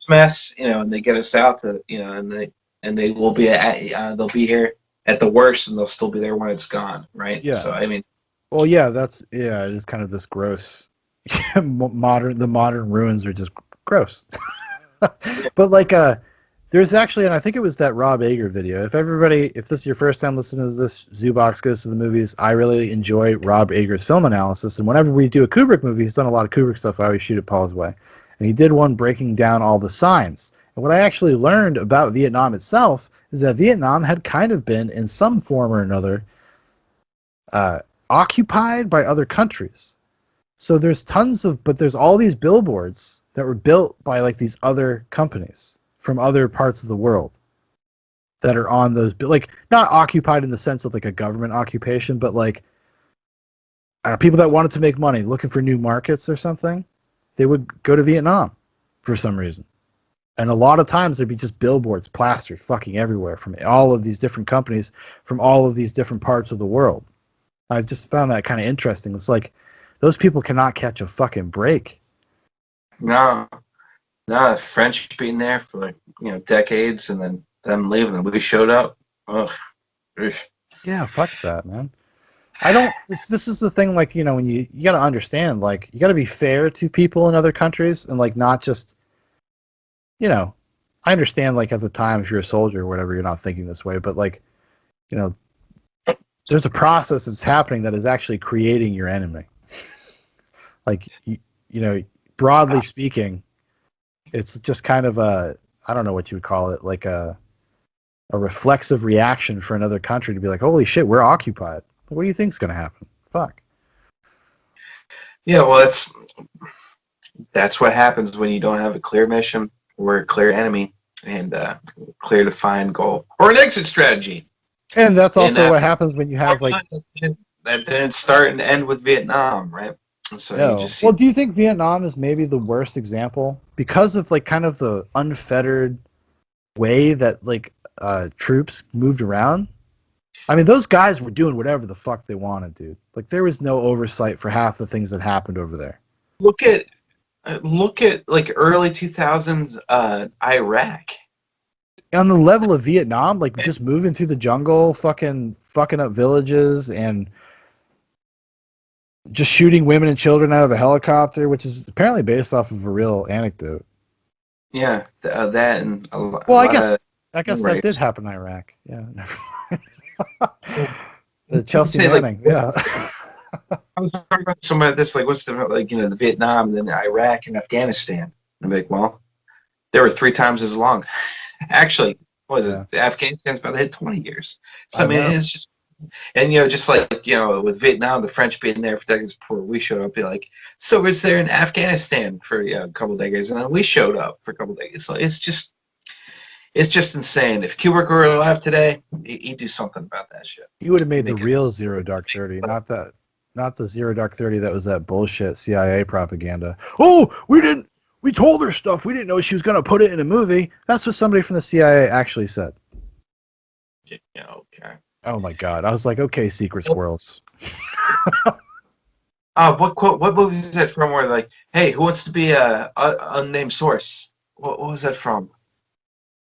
mess, and they get us out to and they will be they'll be here at the worst, and they'll still be there when it's gone, right? Yeah. So I mean, well, yeah, it is kind of this gross the modern ruins are just gross. But like there's actually, and I think it was that Rob Ager video. If this is your first time listening to this, Zoobox Goes to the Movies, I really enjoy Rob Ager's film analysis. And whenever we do a Kubrick movie, he's done a lot of Kubrick stuff. I always shoot it Paul's way. And he did one breaking down all the signs. And what I actually learned about Vietnam itself is that Vietnam had kind of been, in some form or another, occupied by other countries. So there's there's all these billboards that were built by like these other companies from other parts of the world that are on those, like not occupied in the sense of like a government occupation, but like people that wanted to make money looking for new markets or something, they would go to Vietnam for some reason. And a lot of times there'd be just billboards plastered fucking everywhere from all of these different companies from all of these different parts of the world. I just found that kind of interesting. It's like those people cannot catch a fucking break. No, French being there for like decades, and then them leaving, and we showed up. Ugh. Yeah, fuck that, man. I don't. This is the thing. Like when you got to understand, like you got to be fair to people in other countries, and like not just, I understand like at the time if you're a soldier or whatever, you're not thinking this way, but like, there's a process that's happening that is actually creating your enemy. Like broadly speaking, it's just kind of I don't know what you would call it, like a reflexive reaction for another country to be like, holy shit, we're occupied. What do you think's going to happen? Fuck. Yeah, well, that's what happens when you don't have a clear mission or a clear enemy and a clear defined goal or an exit strategy. And that's also what happens when you have like that didn't start and end with Vietnam, right? So no. Well, do you think Vietnam is maybe the worst example because of like kind of the unfettered way that like troops moved around? I mean, those guys were doing whatever the fuck they wanted, dude. Like there was no oversight for half the things that happened over there. Look at like early 2000s Iraq. On the level of Vietnam, like just moving through the jungle, fucking up villages, and just shooting women and children out of a helicopter, which is apparently based off of a real anecdote. Yeah, that and a Well, I lot guess of I guess that did rapes. happen in Iraq. Yeah. Well, I Chelsea say like Manning. Yeah. I was talking about some of this, like what's the like the Vietnam, and then Iraq and Afghanistan. I'm like, well, they were 3 times as long. Actually, what was Yeah. it? Afghanistan's about to hit 20 years. So I I mean, know. it's just and just like with Vietnam, the French being there for decades before we showed up, be like, so was there in Afghanistan for a couple of decades, and then we showed up for a couple of decades. So it's just insane. If Kubrick were alive today, he'd do something about that shit. He would have made the Make it. real Zero Dark 30, not the Zero Dark 30 that was that bullshit CIA propaganda. Oh, we told her stuff. We didn't know she was going to put it in a movie. That's what somebody from the CIA actually said. Yeah, okay. Oh my god. I was like, okay, secret squirrels. What quote? What movie is that from? Where like, hey, who wants to be a unnamed source? What was that from?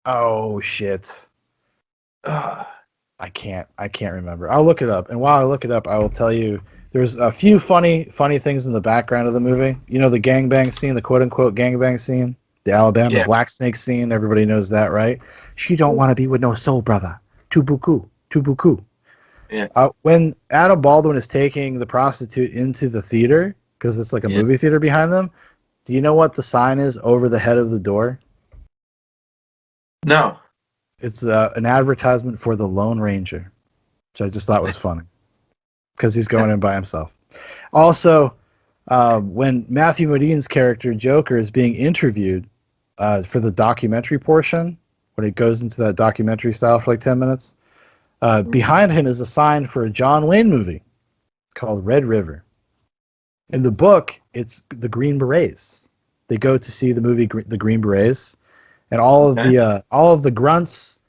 Oh shit. Uh, I can't remember. I'll look it up. And while I look it up, I will tell you there's a few funny things in the background of the movie. You know the gangbang scene, the quote unquote gangbang scene, the Alabama yeah, black snake scene. Everybody knows that, right? She don't want to be with no soul brother. Tubuku, tubuku. yeah, When Adam Baldwin is taking the prostitute into the theater because it's like a yeah. movie theater behind them, do you know what the sign is over the head of the door? No. It's an advertisement for the Lone Ranger, which I just thought was funny because he's going in by himself. Also, when Matthew Modine's character Joker is being interviewed for the documentary portion, when it goes into that documentary style for like 10 minutes, behind him is a sign for a John Wayne movie called Red River. In the book, it's the Green Berets. They go to see the movie The Green Berets, and Okay. all of the grunts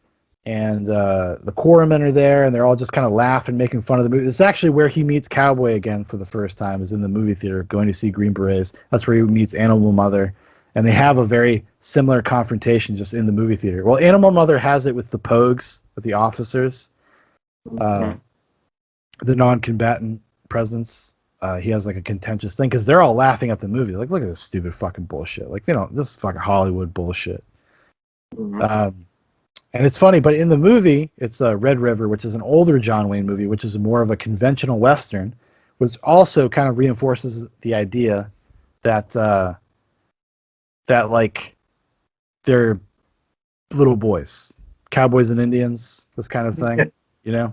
and the corpsmen are there, and they're all just kind of laughing, making fun of the movie. It's actually where he meets Cowboy again for the first time, is in the movie theater, going to see Green Berets. That's where he meets Animal Mother, and they have a very similar confrontation just in the movie theater. Well, Animal Mother has it with the Pogues, with the officers, uh, Mm-hmm. the non-combatant presence. He has like a contentious thing because they're all laughing at the movie. Like, look at this stupid fucking bullshit. Like, they don't. This is fucking Hollywood bullshit. Mm-hmm. Um, And it's funny, but in the movie, it's Red River, which is an older John Wayne movie, which is more of a conventional Western, which also kind of reinforces the idea that that like they're little boys, cowboys and Indians, this kind of thing, you know.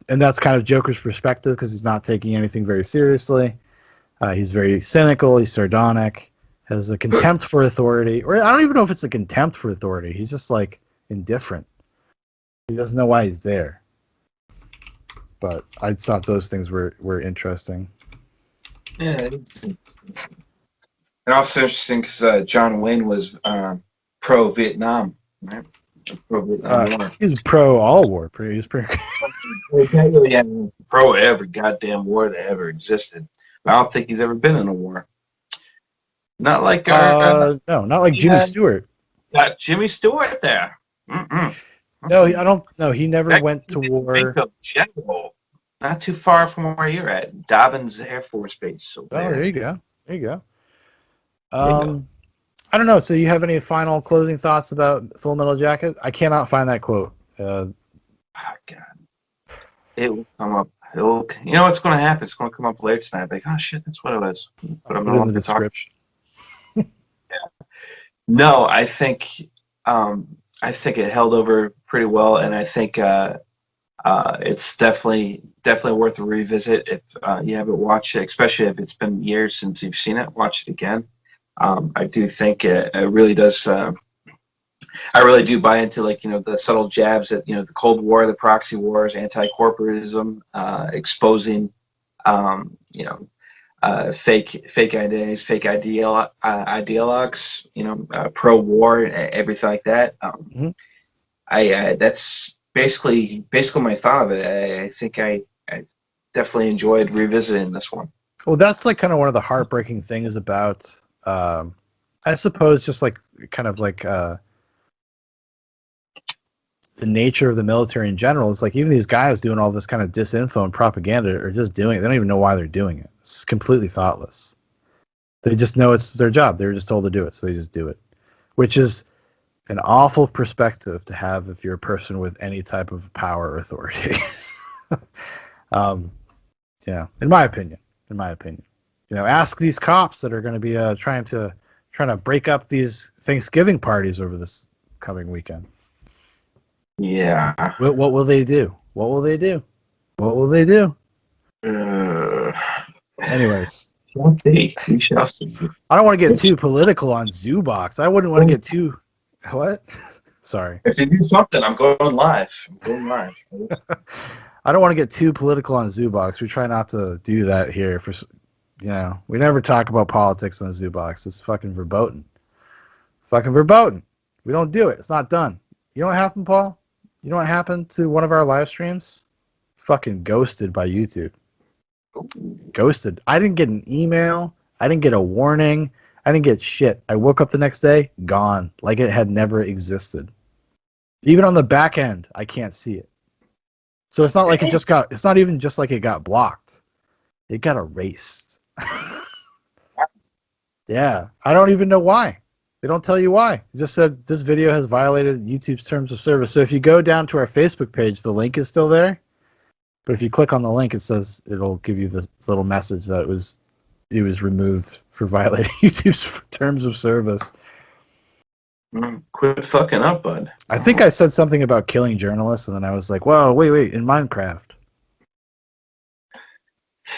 And that's kind of Joker's perspective because he's not taking anything very seriously. He's very cynical. He's sardonic. Has a contempt for authority, or I don't even know if it's a contempt for authority. He's just like indifferent. He doesn't know why he's there. But I thought those things were interesting. Yeah. And also interesting because John Wayne was pro Vietnam, right? Pro Vietnam War. He's pro all war. He's pretty. Yeah, pro every goddamn war that ever existed. I don't think he's ever been in a war. Not like our No, not like Jimmy yeah, Stewart. got Jimmy Stewart there. Mm-mm. No, I don't. No, he never That went to war. Waco General, not too far from where you're at, Dobbins Air Force Base. So Oh, there there, you go. There you go. there you go. I don't know. So, you have any final closing thoughts about Full Metal Jacket? I cannot find that quote. Oh, God, it will come up. You know what's going to happen? It's going to come up later tonight. Like, oh shit, that's what it was. But I'll I'm put no it in the longer talking. description. No, I think it held over pretty well, and I think it's definitely worth a revisit if you haven't watched it, especially if it's been years since you've seen it. Watch it again. I do think it really does. I really do buy into the subtle jabs at the Cold War, the proxy wars, anti-corporatism, exposing fake identities, fake ideologues, pro-war, everything like that. Mm-hmm. That's basically my thought of it. I think I definitely enjoyed revisiting this one. Well, that's like kind of one of the heartbreaking things about, I suppose, just like kind of like the nature of the military in general. Is like even these guys doing all this kind of disinfo and propaganda are just doing it. They don't even know why they're doing it. It's completely thoughtless. They just know it's their job. They were just told to do it, so they just do it, which is an awful perspective to have if you're a person with any type of power or authority. Yeah, in my opinion. Ask these cops that are going to be trying to break up these Thanksgiving parties over this coming weekend. Yeah. What will they do? What will they do? What will they do? Anyways, we shall see. I don't want to get too political on Zoobox. I wouldn't want to get too what? Sorry. If you do something, I'm going live. I don't want to get too political on Zoobox. We try not to do that here. We never talk about politics on Zoobox. It's fucking verboten. We don't do it. It's not done. You know what happened, Paul? You know what happened to one of our live streams? Fucking ghosted by YouTube. Ghosted. I didn't get an email. I didn't get a warning. I didn't get shit. I woke up the next day, gone. Like it had never existed. Even on the back end, I can't see it. So it's not like it's not even just like it got blocked. It got erased. Yeah. I don't even know why. They don't tell you why. It just said this video has violated YouTube's terms of service. So if you go down to our Facebook page, the link is still there. But if you click on the link, it'll give you this little message that it was removed for violating YouTube's terms of service. Quit fucking up, bud. I think I said something about killing journalists, and then I was like, "Whoa, wait! In Minecraft."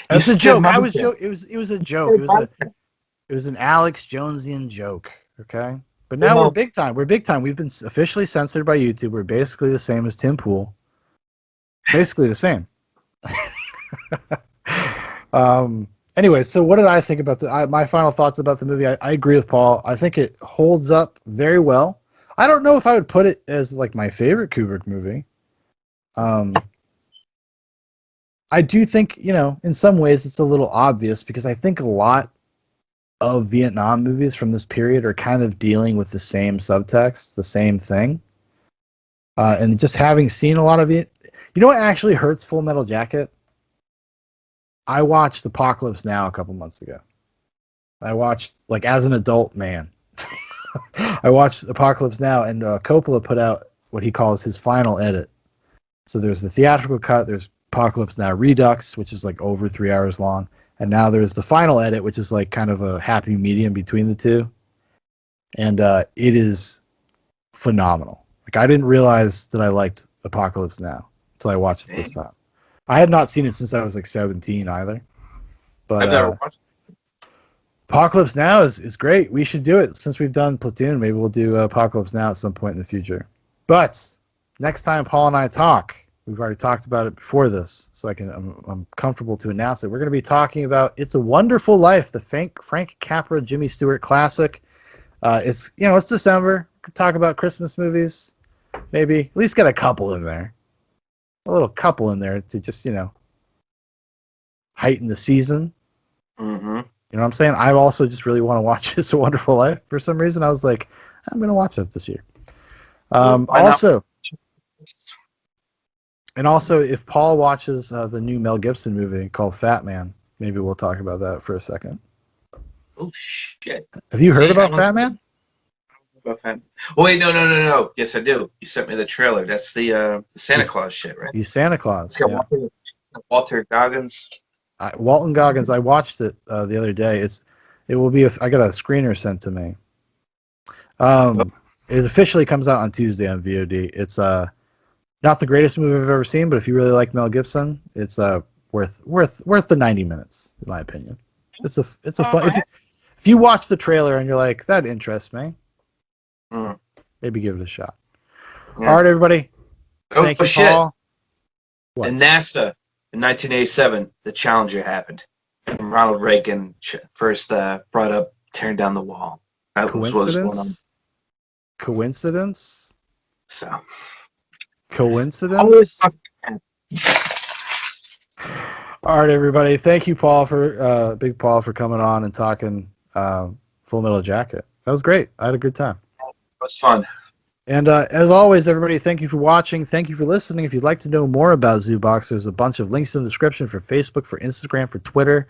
That's a joke. It was a joke. It was an Alex Jonesian joke. Okay, but now we're big time. We've been officially censored by YouTube. We're basically the same as Tim Pool. Basically the same. Anyway, so what did I think about my final thoughts about the movie? I agree with Paul. I think it holds up very well. I don't know if I would put it as like my favorite Kubrick movie. I do think, in some ways it's a little obvious because I think a lot of Vietnam movies from this period are kind of dealing with the same subtext, the same thing. And just having seen a lot of it, what actually hurts Full Metal Jacket? I watched Apocalypse Now a couple months ago. I watched, like, as an adult man. I watched Apocalypse Now, and Coppola put out what he calls his final edit. So there's the theatrical cut, there's Apocalypse Now Redux, which is like over 3 hours long, and now there's the final edit, which is like kind of a happy medium between the two. And it is phenomenal. Like, I didn't realize that I liked Apocalypse Now until I watched it this time. I had not seen it since I was like 17 either. But I've never watched it. Apocalypse Now is great. We should do it since we've done Platoon. Maybe we'll do Apocalypse Now at some point in the future. But next time Paul and I talk, we've already talked about it before this, so I'm comfortable to announce it. We're going to be talking about It's a Wonderful Life, the Frank Capra, Jimmy Stewart classic. It's December. We could talk about Christmas movies. Maybe at least get a couple in there. A little couple in there to just, heighten the season. Mm-hmm. You know what I'm saying? I also just really want to watch It's a Wonderful Life. For some reason, I was like, I'm going to watch that this year. Also, if Paul watches the new Mel Gibson movie called Fat Man, maybe we'll talk about that for a second. Oh, shit. Have you heard about Fat Man? Oh, wait, no. Yes, I do. You sent me the trailer. That's the Santa Claus shit, right? He's Santa Claus. Yeah. Walter Goggins. Walton Goggins. I watched it the other day. It will be. I got a screener sent to me. It officially comes out on Tuesday on VOD. It's not the greatest movie I've ever seen, but if you really like Mel Gibson, it's worth the 90 minutes, in my opinion. It's a fun. If you watch the trailer and you're like, that interests me, maybe give it a shot. Yeah. All right, everybody. Thank you, Paul. What? In NASA in 1987, the Challenger happened, and Ronald Reagan first brought up tearing down the wall. That was what was going on. Coincidence? Coincidence? All All right, everybody. Thank you, Paul, for Big Paul, for coming on and talking Full Metal Jacket. That was great. I had a good time. It was fun. And as always, everybody, thank you for watching. Thank you for listening. If you'd like to know more about Zoobox, there's a bunch of links in the description for Facebook, for Instagram, for Twitter.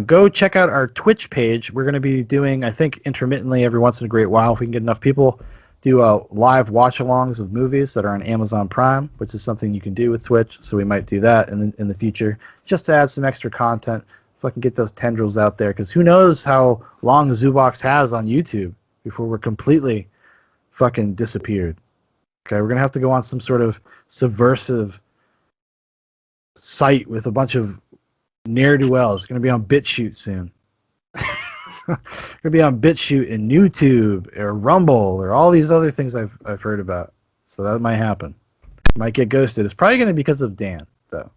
Go check out our Twitch page. We're going to be doing, I think, intermittently every once in a great while, if we can get enough people, do live watch-alongs of movies that are on Amazon Prime, which is something you can do with Twitch. So we might do that in the future, just to add some extra content. Fucking get those tendrils out there, because who knows how long Zoobox has on YouTube before we're completely fucking disappeared. Okay, we're gonna have to go on some sort of subversive site with a bunch of ne'er-do-wells. It's gonna be on BitChute soon. Gonna be on BitChute and YouTube or Rumble or all these other things I've heard about. So that might happen. Might get ghosted. It's probably gonna be because of Dan, though.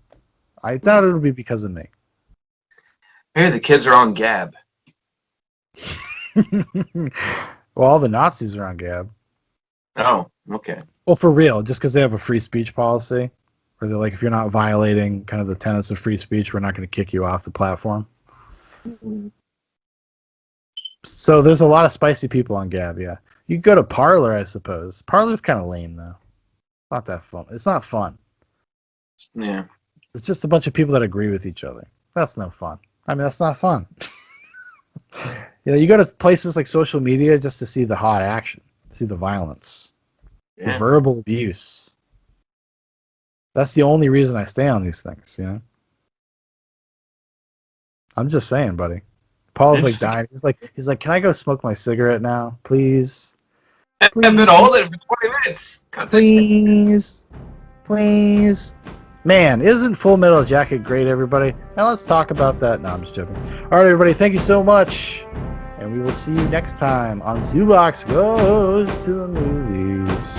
I doubt it'll be because of me. Hey, the kids are on Gab. Well, all the Nazis are on Gab. Oh, okay. Well, for real, just because they have a free speech policy, where they're like, if you're not violating kind of the tenets of free speech, we're not going to kick you off the platform. Mm-hmm. So there's a lot of spicy people on Gab, yeah. You can go to Parler, I suppose. Parler's kind of lame, though. Not that fun. It's not fun. Yeah. It's just a bunch of people that agree with each other. That's no fun. I mean, that's not fun. You go to places like social media just to see the hot action, to see the violence, the verbal abuse. That's the only reason I stay on these things, I'm just saying, buddy. Paul's like dying. He's like, can I go smoke my cigarette now, please? I've been holding it for 20 minutes. Please. Man, isn't Full Metal Jacket great, everybody? Now let's talk about that. No, I'm just joking. All right, everybody, thank you so much. And we will see you next time on Zoobox Goes to the Movies.